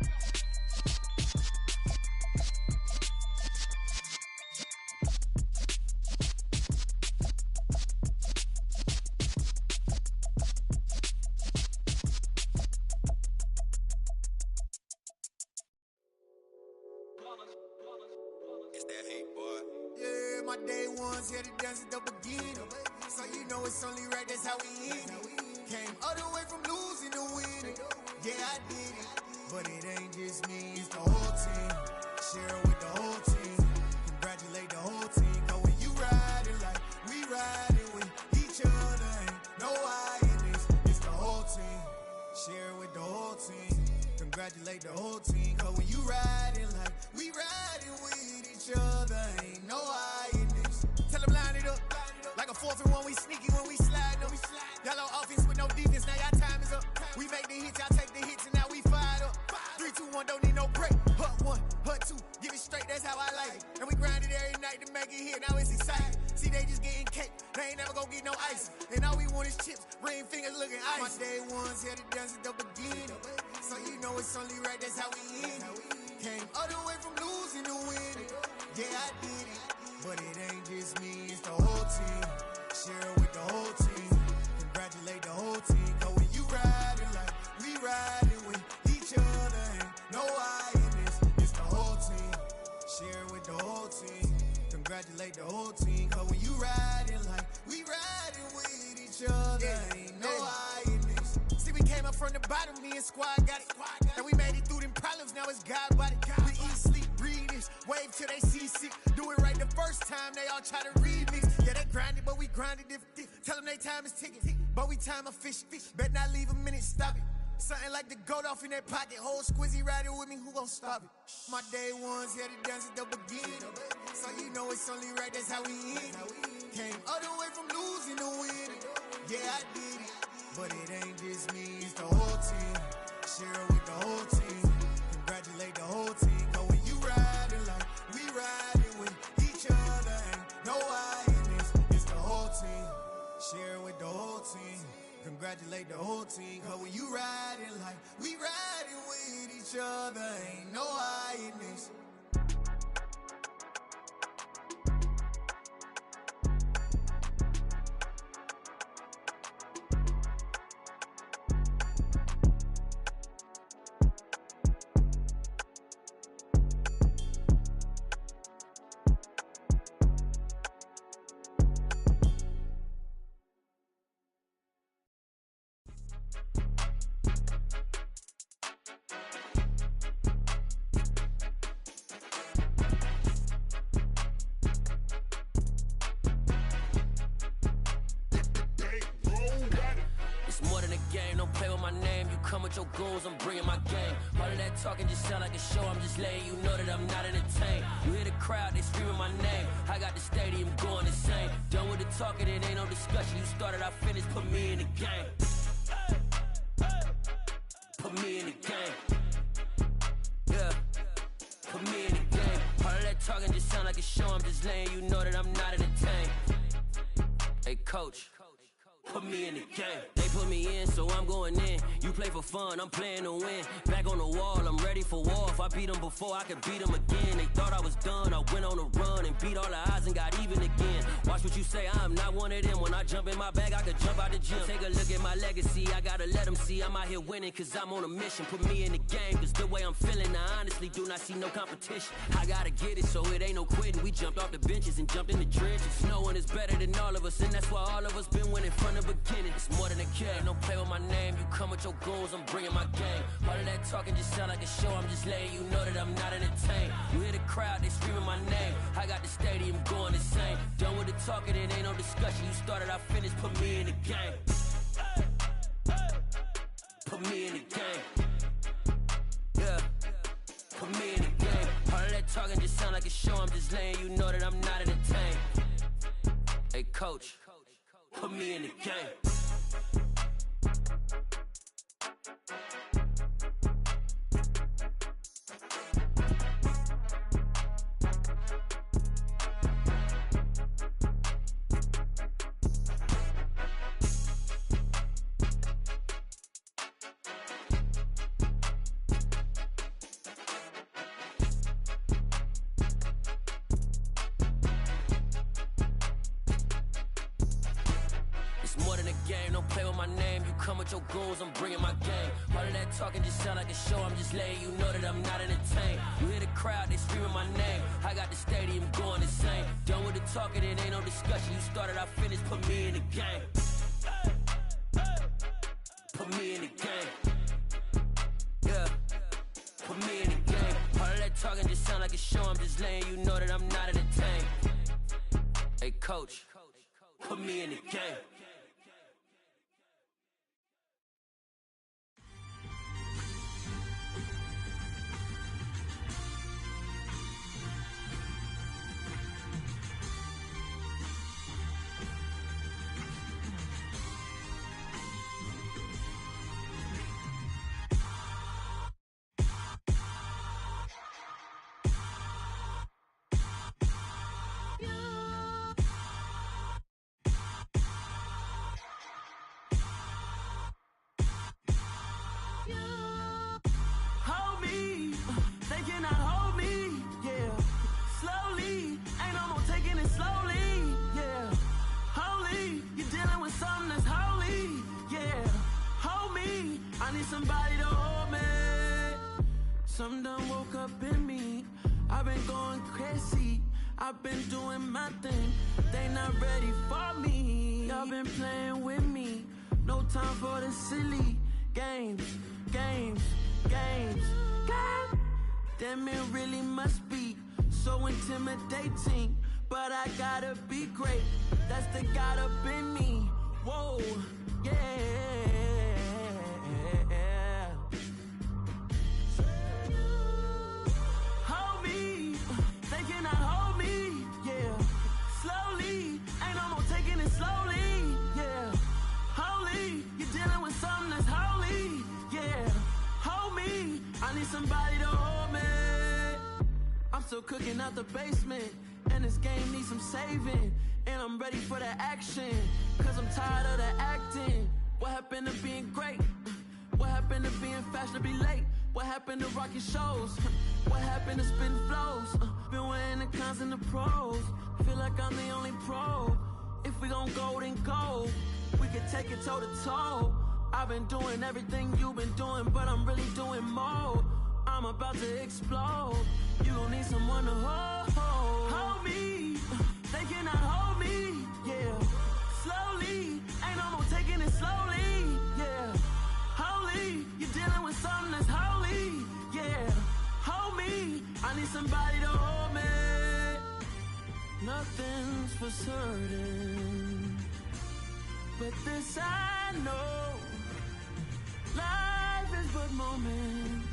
It's that hate, boy. Yeah, my day ones here to dance at the beginning. So you know it's only right, that's how we end it. Came all the way from losing to winning. Yeah, I did it. But it ain't just me, it's the whole team. Share it with the whole team. Congratulate the whole team. Cause when you riding like we riding with each other, ain't no I in this. It's the whole team. Share it with the whole team. Congratulate the whole team. Cause when you riding like we riding with each other, ain't no I in this. Tell them line it up. Like a 4th and 1, we sneaky when we slide them. Yellow offense with no defense, now y'all time is up. We make the hits, y'all take the hits, and now we fired up. 3, 2, 1, don't need no break. Hut 1, hut 2, give it straight, that's how I like it. And we grind it every night to make it hit, now it's exciting. See, they just getting cake, they ain't never gonna get no ice. And all we want is chips, ring fingers looking ice. My day ones here to dance at the beginning. So you know it's only right, that's how we end it. Came all the way from losing to winning. Yeah, I did it. But it ain't just me, it's the whole team. Share it with the whole team. Congratulate the whole team. Cause when you riding like we riding with each other, ain't no I in this. It's the whole team. Share it with the whole team. Congratulate the whole team. Cause when you riding like we riding with each other, ain't no I in this. See, we came up from the bottom, me and squad got it. And we made it through them problems, now it's God body. We eat, sleep, breathe this, wave till they see sick. Do it right the first time, they all try to remix. Yeah, they grinded, but we grinded different. Tell them they time is ticking, but we time a fish. Bet not leave a minute, stop it. Something like the goat off in their pocket. Whole squizzy riding with me, who gon' stop it? My day ones here to dance at the beginning. So you know it's only right, that's how we end it. Came all the way from losing to winning. Yeah, I did it. But it ain't just me, it's the whole team. Share it with the whole team. Congratulate the whole team. Cause when you riding like we riding with each other, ain't no I in this. It's the whole team. Share it with the whole team. Congratulate the whole team. Cause when you riding like we riding with each other, ain't no I in this. Your goals, I'm bringing my game. All of that talking just sound like a show. I'm just letting you know that I'm not entertained. You hear the crowd, they screaming my name. I got the stadium going insane. Done with the talking, it ain't no discussion. You started, I finished, put me in the game. Put me in the game. Yeah, put me in the game. All of that talking just sound like a show. I'm just letting you know that I'm not entertained. Hey, coach, put me in the game. They put me in, so I'm going in. You play for fun, I'm playing to win. Back on the wall, I'm ready for war. If I beat them before, I could beat them again. They thought I was done, I went on a run and beat all the odds and got even again. Watch what you say, I'm not one of them. When I jump in my bag, I could jump out the gym. Take a look at my legacy, I gotta let them see I'm out here winning, cause I'm on a mission. Put me in the game, cause the way I'm feeling, I honestly do not see no competition. I gotta get it, so it ain't no quitting. We jumped off the benches and jumped in the trenches. No one is better than all of us, and that's why all of us been winning from the beginning. It's more than a game, don't play with my name. You come with your goals, I'm bringing my game. All of that talking just sound like a show. I'm just letting you know that I'm not entertained. You hear the crowd, they screaming my name. I got the stadium going insane. Done with the talking, it ain't no discussion. You started, I finished, put me in the game. Put me in the game. Yeah, put me in the game. All of that talking just sound like a show. I'm just letting you know that I'm not entertained. Hey, coach, put me in the game. Your goals, I'm bringing my game. All of that talking just sound like a show. I'm just letting you know that I'm not entertained. You hear the crowd, they screaming my name. I got the stadium going insane. Done with the talking, it ain't no discussion. You started, I finished, put me in the game. Put me in the game. Yeah, put me in the game. All of that talking just sound like a show. I'm just letting you know that I'm not entertained. Hey, coach, put me in the game. Hold me, they cannot hold me, yeah. Slowly, ain't no more taking it slowly, yeah. Holy, you're dealing with something that's holy, yeah. Hold me, I need somebody to hold me. Something done woke up in me, I've been going crazy. I've been doing my thing, they not ready for me. Y'all been playing with me, no time for the silly games, games, games, games. Damn, it really must be so intimidating, but I gotta be great, that's the God up in me. Whoa, yeah. Hold me, they cannot hold me, yeah. Slowly, ain't no more taking it slowly, yeah. Holy, you're dealing with something that's holy, yeah. Hold me, I need somebody to hold me. I'm still cooking out the basement, and this game needs some saving. And I'm ready for the action, cause I'm tired of the acting. What happened to being great? What happened to being fashionably late? What happened to rocking shows? What happened to spitting flows? Been wearing the cons and the pros. Feel like I'm the only pro. If we gon' go, then go. We can take it toe to toe. I've been doing everything you've been doing, but I'm really doing more. I'm about to explode. You gon' need someone to hold. Hold me, they cannot hold me, yeah. Slowly, ain't no more taking it slowly, yeah. Holy, you're dealing with something that's holy, yeah. Hold me, I need somebody to hold me. Nothing's for certain, but this I know. Life is but moments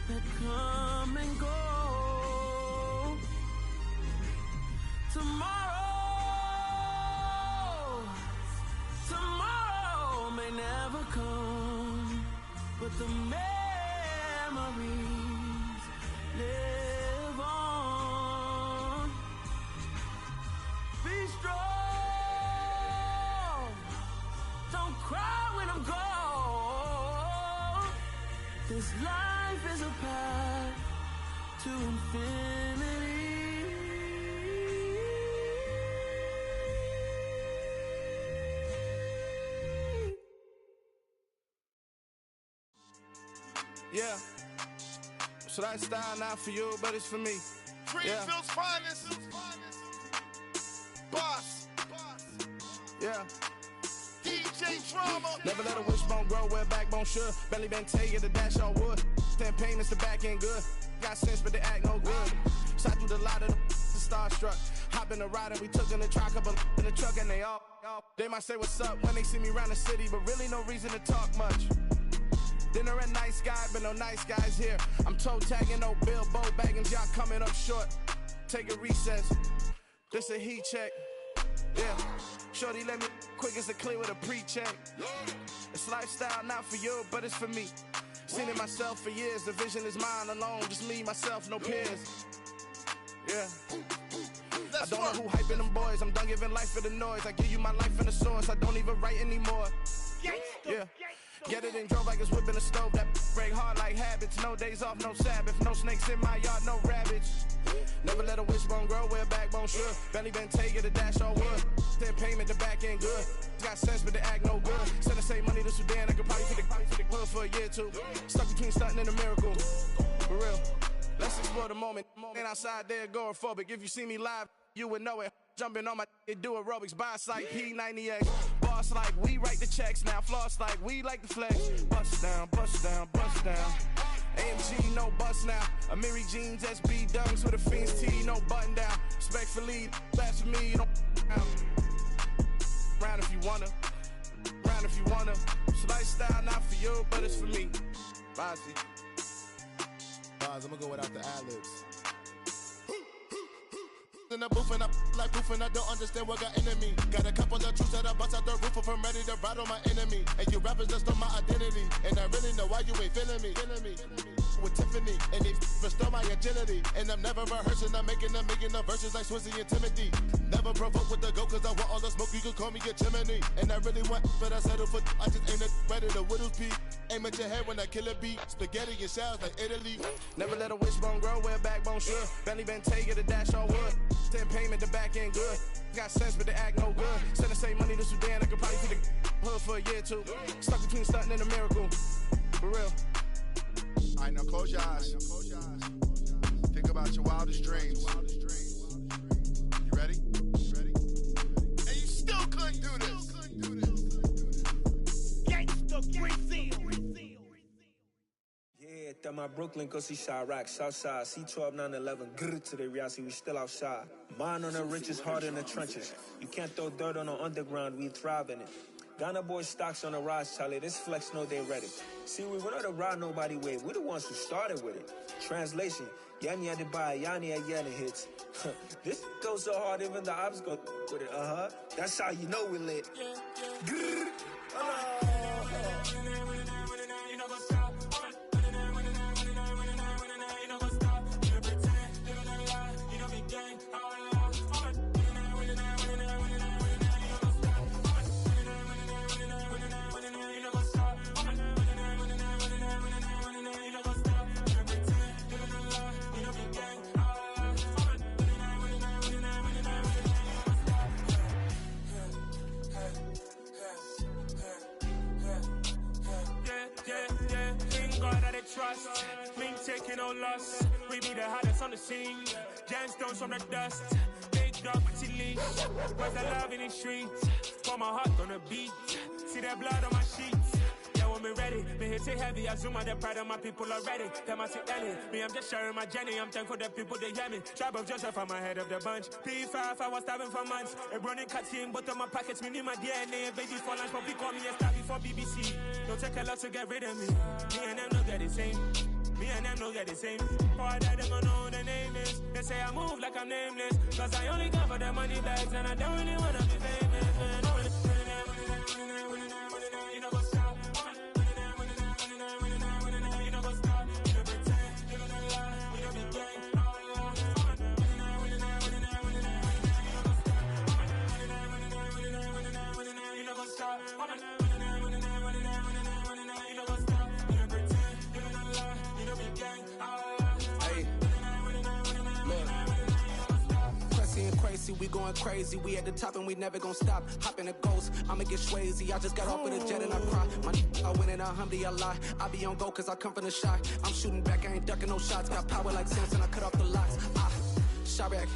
that come and go. Tomorrow may never come, but the memories live on. Be strong, don't cry when I'm gone. This life is a path to infinity. Yeah. So that style not for you, but it's for me. Greenfield's finest. Boss. Yeah. DJ Drama. Never let a wishbone grow where backbone should. Belly been taking the dash on wood. Stand payments, the back end good. Got sense, but they act no good. Shot through the lot of the starstruck. Hop in the ride and we took in the truck, couple in the truck, and they all. They might say what's up when they see me around the city, but really no reason to talk much. Dinner a nice guy, but no nice guys here. I'm toe tagging, no Bilbo Baggins, y'all coming up short. Take a recess. This a heat check. Yeah. Shorty let me quick as a clear with a pre-check. It's lifestyle not for you, but it's for me. Seen it myself for years. The vision is mine alone. Just me, myself, no peers. Yeah. I don't know who hyping them boys. I'm done giving life for the noise. I give you my life in the source. I don't even write anymore. Yeah. Get it and drove like it's whipping a stove. That break hard like habits. No days off, no Sabbath. No snakes in my yard, no rabbits. Never let a wishbone grow where backbone should. Belly been taking the dash on wood. Then payment, the back end good. Got sense, but they act no good. Send the same money to Sudan. I could probably take the hood for a year or two. Stuck between stunting and a miracle. For real. Let's explore the moment. Ain't outside there agoraphobic. If you see me live, you would know it. Jumping on my do aerobics, boss like P90X. Boss like we write the checks now. Floss like we like the flex. Bust down, bust down, bust down. AMG, no bust now. Amiri jeans, SB dunks with a Fiends T, no button down. Respectfully, that's for me, you don't round if you wanna. Round if you wanna. It's lifestyle, not for you, but it's for me. Bossy. Bars, I'm gonna go without the ad-libs. In the booth and I like proof and I don't understand what got into me. Got a couple of truths that I bust out the roof if I'm ready to ride on my enemy. And you rappers just on my identity. And I really know why you ain't feeling me. With Tiffany, and they restore my agility. And I'm never rehearsing, I'm making the verses like Swizzy and Timothy. Never provoke with the go, cause I want all the smoke, you can call me a chimney. And I really want, but I settle for, I just ain't ready to whittles peak. Aim at your head when I kill a beat. Spaghetti and shells like Italy. Never let a wishbone grow where a backbone should. Bentley Bentay, get a dash on wood. 10 payment, the back end good. Got sense, but the act no good. Send the same money to Sudan, I could probably see the hood for a year or two. Stuck between stunting and a miracle. For real. Alright, now close your eyes. Think about your wildest dreams. You ready? And you still couldn't do this. Gangsta Brazil. Yeah, that my Brooklyn, cause he Chirac, Southside, C12, 911, grrr to the reality, we still outside. Mine on the richest, heart in the trenches. You can't throw dirt on the underground, we thrive in it. Ghana boys stocks on the rise, Charlie. This flex know they ready. See, we were not to ride nobody way. We're the ones who started with it. Translation: Yanni had to buy, Yanni had Yanni hits. This goes so hard, even the ops go with it. That's how you know we lit. Grrr. Trust, me taking no loss. We be the hottest on the scene. Gemstones from the dust. Big dog with your leash. Where's the love in the streets? Pour my heart on the beat. See that blood on my sheets. Yeah, when me ready, me hit it heavy. I zoom out the pride of my people already. Them I see Ellie. Me, I'm just sharing my journey. I'm thankful that people they hear me. Tribe of Joseph, I'm ahead of the bunch. P5, I was starving for months. A running cutscene, but on my pockets, me need my DNA. Baby for lunch, but we call me a star before BBC. Don't take a lot to get rid of me. Me and them no get the same. Me and them no get the same. Before I die, they gon' know who the name is. They say I move like I'm nameless. Cause I only come for the money bags and I don't really wanna be famous, man. You know what's up? You know what's up? You don't pretend, you don't lie, we don't be gang. You know what's up? We going crazy, we at the top and we never gon' stop. Hop in a ghost, I'ma get swayzy. I just got off of the jet and I cry. My I win in a Humvee, I lie. I be on go cause I come from the shot. I'm shooting back, I ain't ducking no shots. Got power like Samson, I cut off the locks. Chirac,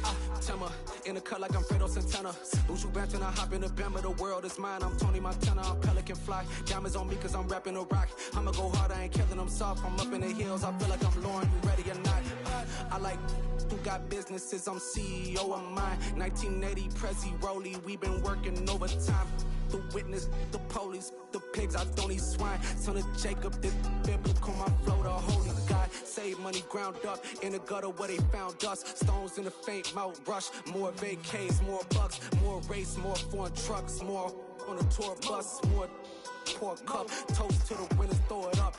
Timmer, in the cut like I'm Fredo Santana. Buju Banton, I hop in the Bama, the world is mine. I'm Tony Montana, I'm Pelican Fly. Diamonds on me cause I'm rapping a rock. I'ma go hard, I ain't killing them soft. I'm up in the hills, I feel like I'm Lauren, you ready or not? I like who got businesses, I'm CEO of mine. 1980 Prezi Rolly, we been working overtime. The witness, the police, the pigs, I don't eat swine. Son of Jacob, this biblical, my flow, the holy God. Save money ground up in the gutter where they found us. Stones in the faint Mount Rush. More vacays, more bucks, more race, more foreign trucks, more on a tour bus, more pour cup. Toast to the winners, throw it up.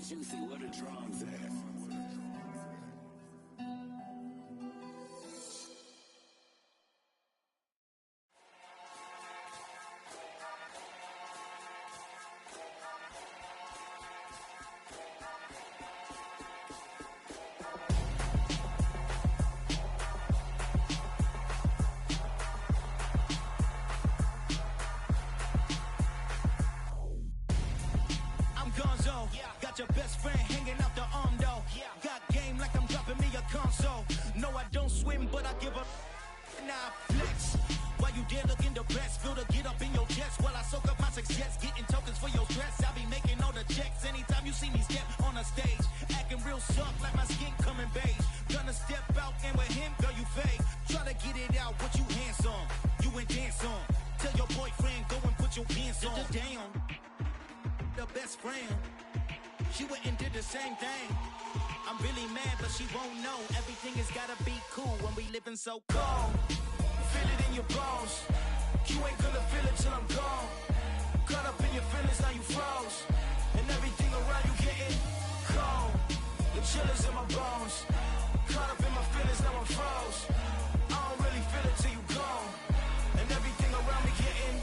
Juicy, what a drums at? gonzo. Got your best friend hanging out the arm though. Got game like I'm dropping me a console. No, I don't swim, but I give a nah flex. While you there looking depressed, feel the get up in your chest while I soak up my success, getting tokens for your stress. I be making all the checks anytime you see me step on a stage, acting real soft like my skin coming beige. Gonna step out and with him, girl, you fake. Try to get it out, what you hands on, you ain't dance on. Tell your boyfriend, go and put your pants on. Down, the best friend, she went and did the same thing. I'm really mad, but she won't know. Everything has gotta be cool when we living so cold. Feel it in your bones. You ain't gonna feel it till I'm gone. Caught up in your feelings, now you froze. And everything around you getting cold. The chillers in my bones. Caught up in my feelings, now I'm froze. I don't really feel it till you gone. And everything around me getting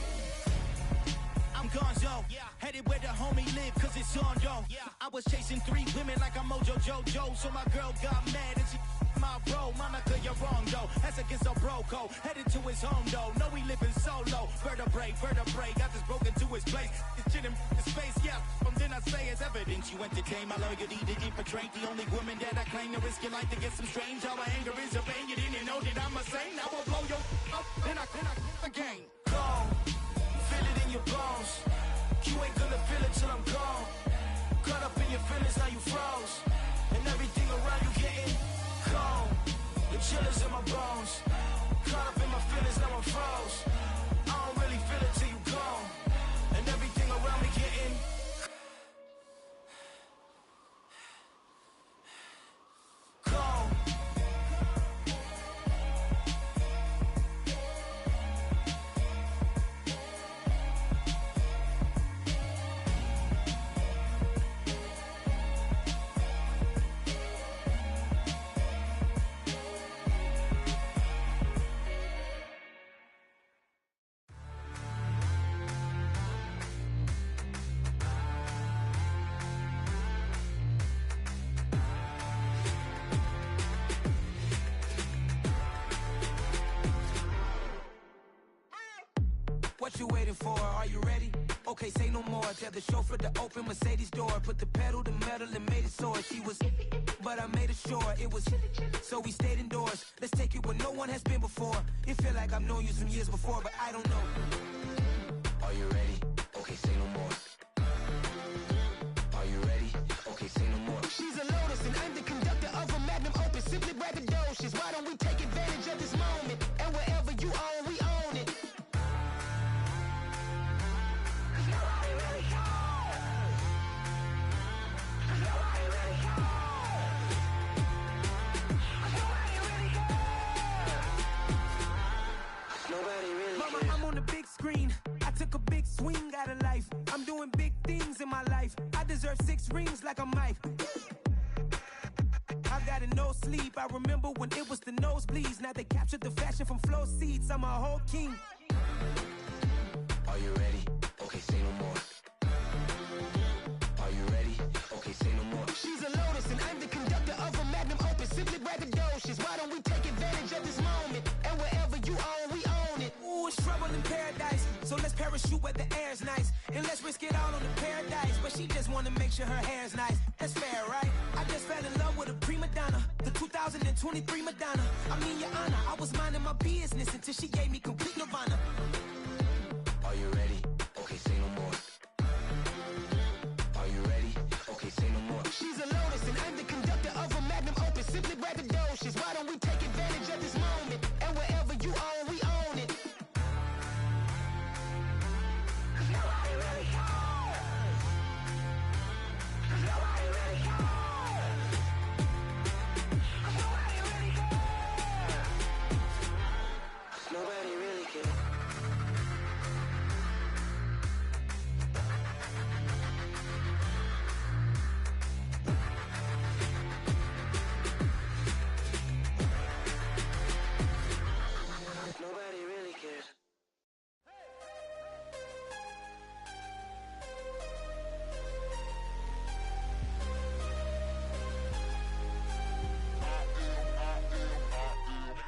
I'm gonzo, headed where the homie live, cause it's on though. I was chasing 3 women like I'm Mojo Jojo, so my girl got mad and she my bro. Monica, you're wrong though, that's against our bro code. Headed to his home though, no we living solo. Vertebrae, got this broken to his place. It's shit in his face, from then I say it's evidence. You entertain my loyalty to infiltrate. The only woman that I claim to risk your life to get some strange. All my anger is a pain, you didn't know that I'm a saint. Now I'll blow your up, then I again. Go. Feel it in your bones. You ain't gonna feel it till I'm gone. Caught up in your feelings, now you froze. And everything around you getting cold. The chillers in my bones. Caught up in my feelings, now I'm froze. I don't really feel it till you gone. And everything around me getting cold. What you waiting for? Are you ready? Okay, say no more. Tell the chauffeur to open Mercedes door. Put the pedal to metal and made it soar. She was, but I made it sure it was. So we stayed indoors. Let's take it where no one has been before. It feel like I've known you some years before, but I don't know. Are you ready? Okay, say no more. Are you ready? Okay, say no more. She's a lotus and I'm the conductor of a magnum opus. Simply braggadocious. Why don't we take advantage of this moment? And wherever you own, we own it. Mama, I'm on the big screen. I took a big swing out of life. I'm doing big things in my life. I deserve 6 rings like a Mike. I've got a no sleep. I remember when it was the nosebleeds. Now they captured the fashion from flow seats. I'm a whole king. Are you ready? Okay, say no more. Are you ready? Okay, say no more. She's a lotus and I'm the conductor of a magnum opus. Simply braggadocious. Why don't we take advantage of this moment? And wherever you own, we own it. Ooh, it's trouble in paradise. So let's parachute where the air's nice. And let's risk it all on the paradise. But she just wanna make sure her hair's nice. That's fair, right? I just fell in love with a prima donna. The 2023 Madonna. I mean, your honor, I was minding my business until she gave me complete nirvana. Are you ready? Okay, say no more. Are you ready? Okay, say no more. She's a lotus and I'm the conductor of a magnum opus. Simply braggadocious. Why don't we take advantage of this moment? And wherever you own, we own it. Nobody really cares. Nobody really cares. Nobody really cares. Nobody really cares. Nobody really cares.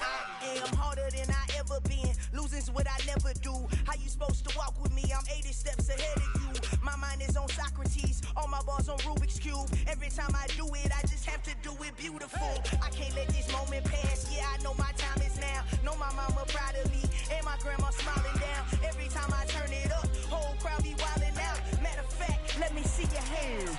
I am harder than I ever been. Losing's what I never do. How you supposed to walk with me? I'm 80 steps ahead of you. My mind is on Socrates. All my bars on Rubik's Cube. Every time I do it, I just have to do it beautiful. I can't let this moment pass. Yeah, I know my time is now. Know my mama proud of me, and my grandma smiling down. Every time I turn it up, whole crowd be wildin' out. Matter of fact, let me see your hands.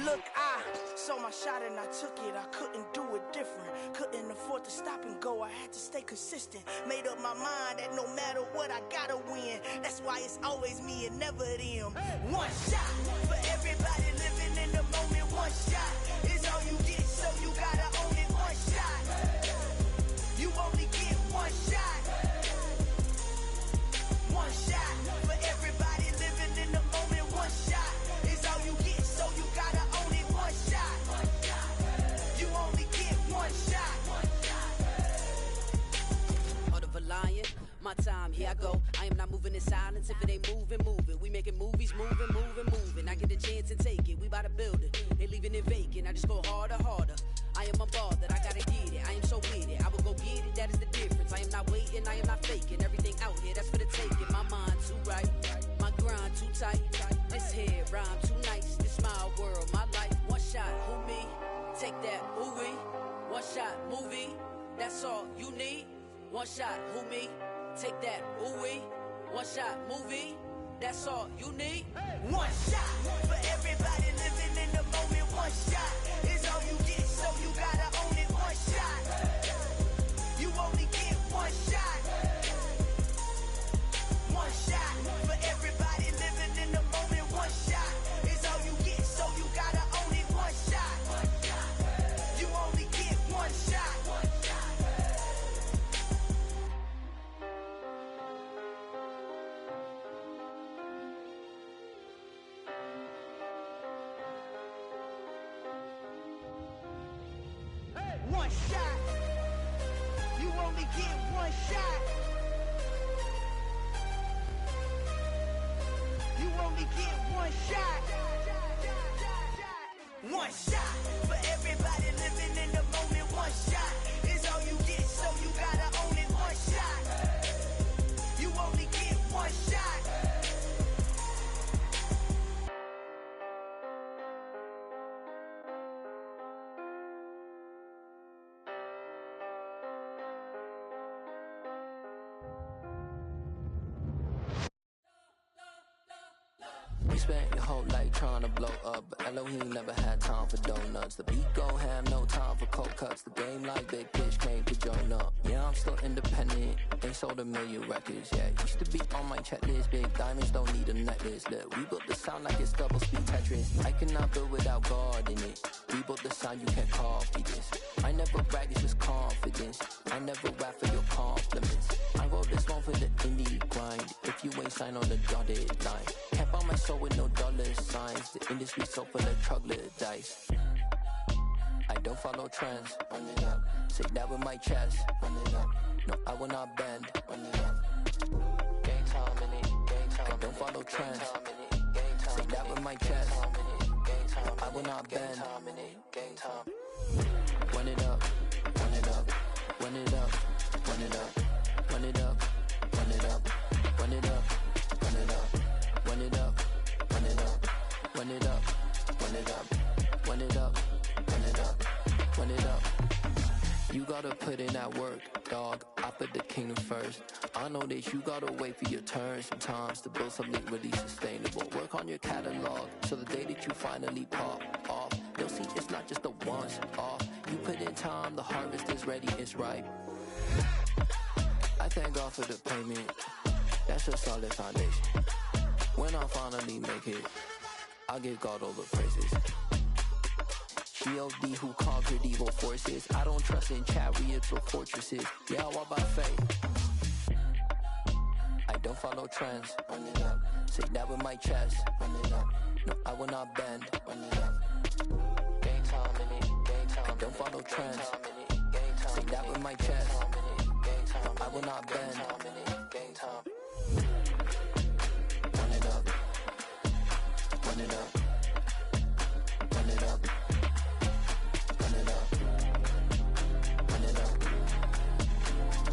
Look, I saw my shot and I took it. I couldn't do it different. Couldn't afford to stop and go. I had to stay consistent. Made up my mind that no matter what, I gotta win. That's why it's always me and never them. One shot for everybody living in the moment. One shot is all you get, so you gotta own it. One shot. You only get one shot. One shot for everybody living in the moment. One shot is all you get, so you gotta own it. One shot. You only get one shot. Heart of a lion, my time, here I go. I am not moving in silence. If it ain't moving, moving. We making movies, moving, moving, moving. I get a chance and take it. We bout to build it. They leaving it vacant. I just go harder, harder. I am unbothered, I gotta get it. I am so with it. I will go get it, that is the difference. I am not waiting, I am not faking. Everything out here, that's for the taking. My mind too right, my grind too tight. This head rhyme too nice. This my world, my life. One shot, who me? Take that, who we? One shot, movie. That's all you need. One shot, who me? Take that, who we? One shot, movie. That's all you need. One shot for everybody living in the moment. One shot is all you get, so you gotta own it. One shot. You only get one shot. One shot for everybody living in the moment. One shot is all you get, so you gotta own it. One shot. You only get one shot. One shot. You only get one shot. You only get one shot. One shot for everybody living in the moment. One shot is all you get, so you gotta own it. One shot. You only get one shot. You spent your whole life trying to blow up, but Elohim never had time for donuts. The beat go ham, no time for cold cuts. The game like Big Fish came to join up. Yeah, I'm still independent, ain't sold a million records. Yeah, used to be on my checklist. Big diamonds don't need a necklace. Look, we built the sound like it's double speed Tetris. I cannot build without God in it. We built the sound, you can't copy this. I never brag, it's just confidence. I never rap for your compliments. I wrote this one for the indie grind. If you ain't signed on the dotted line, can't buy my soul with no dollar signs. The industry so full of troglodytes. I don't follow trends. Run it up. Say that with my chest. Run it up. No, I will not bend. Run it up. Game time in it. Game time. I don't follow trends. Say that with my chest. No, I will not bend. Game time. Run it up. Run it up. Run it up. Run it up. Run it up. Run it up. Run it up. Run it up. Run it up. Run it up. Run it up. Run it up. Run it up. Run it up. Run it up. You gotta put in that work, dog. I put the kingdom first. I know that you gotta wait for your turn sometimes to build something really sustainable. Work on your catalog so the day that you finally pop off, you'll see it's not just a once off. You put in time, the harvest is ready, it's ripe. I thank God for the payment. That's a solid foundation. When I finally make it, I'll give God all the praises. G.O.D. who conquered evil forces. I don't trust in chariots or fortresses. Yeah, I walk by faith. I don't follow trends. Run it up. Say that with my chest. Run it up. No, I will not bend. Run it up. Game time in it. Game time. I don't follow trends. Say that with my chest. No, I will not bend. Game time. Run it up. Run it up. Run it up. Run it up. Run it up.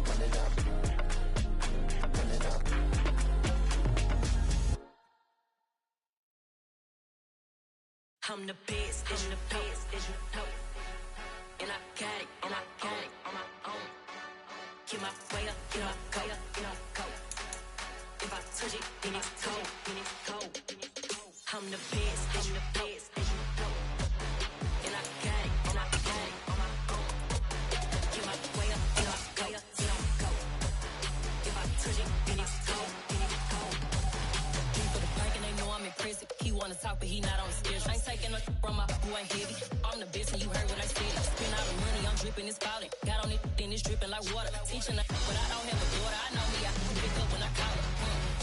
Run it up. Run it up. I'm the best, I'm the best, as you know. And I got it, and I got it on my own. Get my way up, get my go, get my go. If I touch it, then it's cold, then it's cold. I'm the best, as you know. And I got it, and I got it on my own. Get my way up, get my go, get my go. If I touch it, then it's cold, then it's cold. He for the bank and they know I'm in prison. He wanna talk, but he not on the schedule. I ain't taking no from my boy ain't heavy. I'm the best and you heard what I said. Spend all the money, I'm dripping, it's falling. Got on it, then it's dripping like water. Teaching her, but I don't have a daughter. I know me, I can pick up when I call her.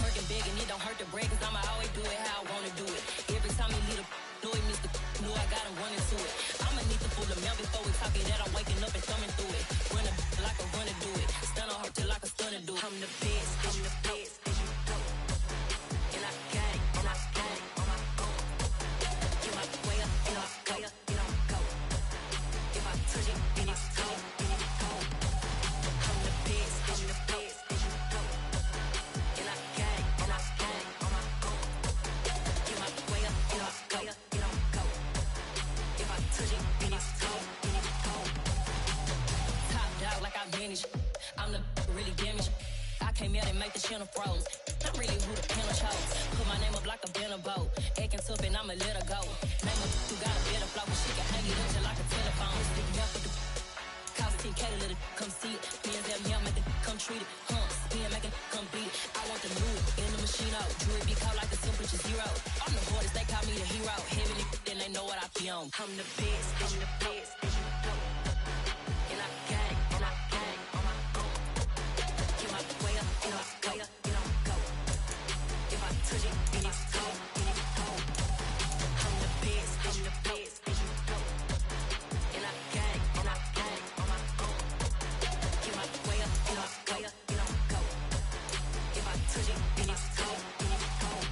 Working big and it don't hurt the break, cause I'ma always do it how I wanna do it. Every time he leave the know he missed the know I got him running to it. I'ma need the full amount before we talking that I'm waking up and thumbing through it. Run a like a runner do it. Stun on her till like a stunner do it. I'm the best, I'm the best, as you know. And I got it, and I got it on my own. Get my way up, get my go, get my go. If I touch it, then it's cold, then it's cold. I'm the best, I'm the best, as you know. And I got it, and I got it on my own. Get my way up, get my go, get my go. If I touch it, then it's cold, then it's cold. Top dog like I manage. I'm the really damaged. I came out and make the channel froze. I'm really who the panel chose. Put my name up like a banner boat. Acting tough and I'ma let her go. Name her who got a better flow, but she can hang it up just like a telephone. Stick me up with the cost 10K to let it come see it. Bands that me, I make it come treat it. Spin, make it come beat it. I want the new in the machine out. Jewelry be cold like the temperature zero. I'm the hardest, they call me the hero. Heavy then they know what I be on. I'm the best, I'm the best, as you know. And I got it, and I got it on my own. Get my way up, get my go, get my go. If I touch it, then it's cold, then it's cold. I'm the best, I'm the best, as you know. And I got it, and I got it on my own. Get my way up, get my go, get my go. If I touch it, then it's cold, then it's cold.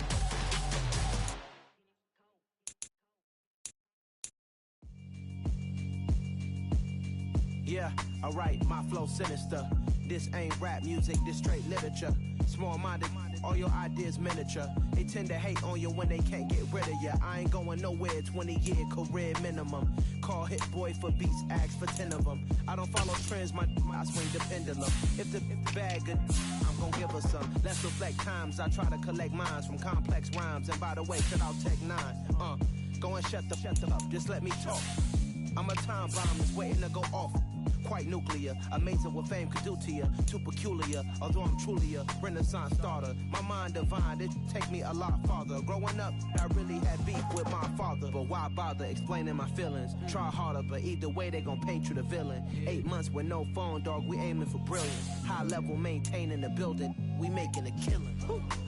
Yeah, alright, my flow sinister. This ain't rap music, this straight literature. Small-minded, all your ideas miniature. They tend to hate on you when they can't get rid of you. I ain't going nowhere, 20-year career minimum. Call Hit Boy for beats, ask for 10 of them. I don't follow trends, I swing the pendulum. If the bag good, I'm gon' give her some. Let's reflect times, I try to collect minds from complex rhymes. And by the way, cut out Tech 9. Go and shut the up, just let me talk. I'm a time bomb that's waiting to go off. Quite nuclear, amazing what fame could do to you. Too peculiar, although I'm truly a renaissance starter. My mind divine, it take me a lot farther. Growing up, I really had beef with my father. But why bother explaining my feelings? Try harder, but either way they gon' paint you the villain. 8 months with no phone, dog, we aiming for brilliance. High level maintaining the building, we making a killing.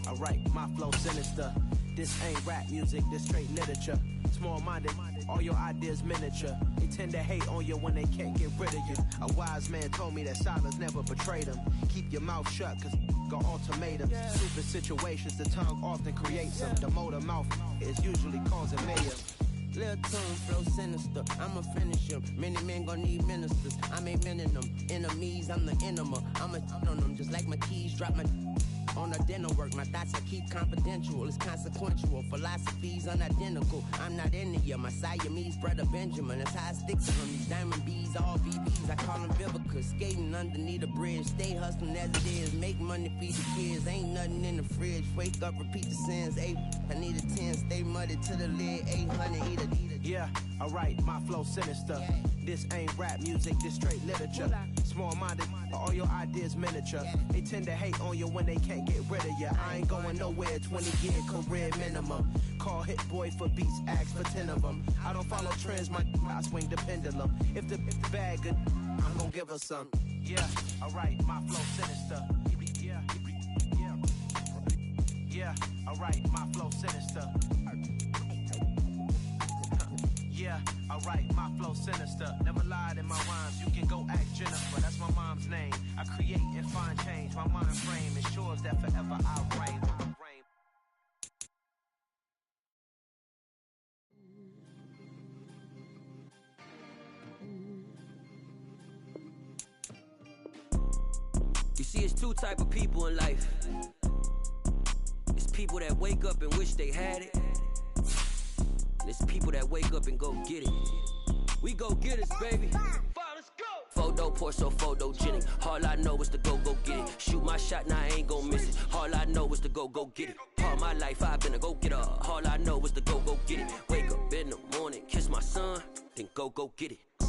Alright, my flow sinister. This ain't rap music, this straight literature. Small-minded, all your ideas miniature. They tend to hate on you when they can't get rid of you. A wise man told me that silence never betrayed him. Keep your mouth shut, cause got ultimatums. Stupid situations, the tongue often creates them. The motor mouth is usually causing mayhem. Lil' tune, flow sinister, I'ma finish him. Many men gon' need ministers, I'm aiming them. Enemies, I'm the enema. I'ma on them, just like my keys, drop my on the dinner work. My thoughts I keep confidential, it's consequential. Philosophies unidentical, I'm not into you. My Siamese brother Benjamin, that's how I stick to him. These diamond bees, all VVs, I call them Vivica. Skating underneath the bridge, stay hustling as it is. Make money, feed the kids, ain't nothing in the fridge. Wake up, repeat the sins, 8, I need a 10. Stay muddy to the lid, 800, eat a. Yeah, alright, my flow sinister. This ain't rap music, this straight literature. Small-minded, all your ideas miniature. They tend to hate on you when they can't get rid of you. I ain't going nowhere, 20-year career minimum. Call Hit Boy for beats, ask for 10 of them. I don't follow trends, I swing the pendulum. If the bag good, I'm gon' give her some. Yeah, alright, my flow sinister. Yeah, alright, my flow sinister. Yeah, alright, my flow sinister. Never lied in my rhymes, you can go ask Jennifer. That's my mom's name. I create and find change. My mind frame ensures that forever I'll reign. You see, it's two type of people in life. It's people that wake up and wish they had it. There's people that wake up and go get it. We go get it, baby. Photo poor, so photogenic. All I know is to go get it. Shoot my shot, now I ain't gon' miss it. All I know is to go get it. All my life I've been a go-getter. All I know is to go get it. Wake up in the morning, kiss my son, then go get it.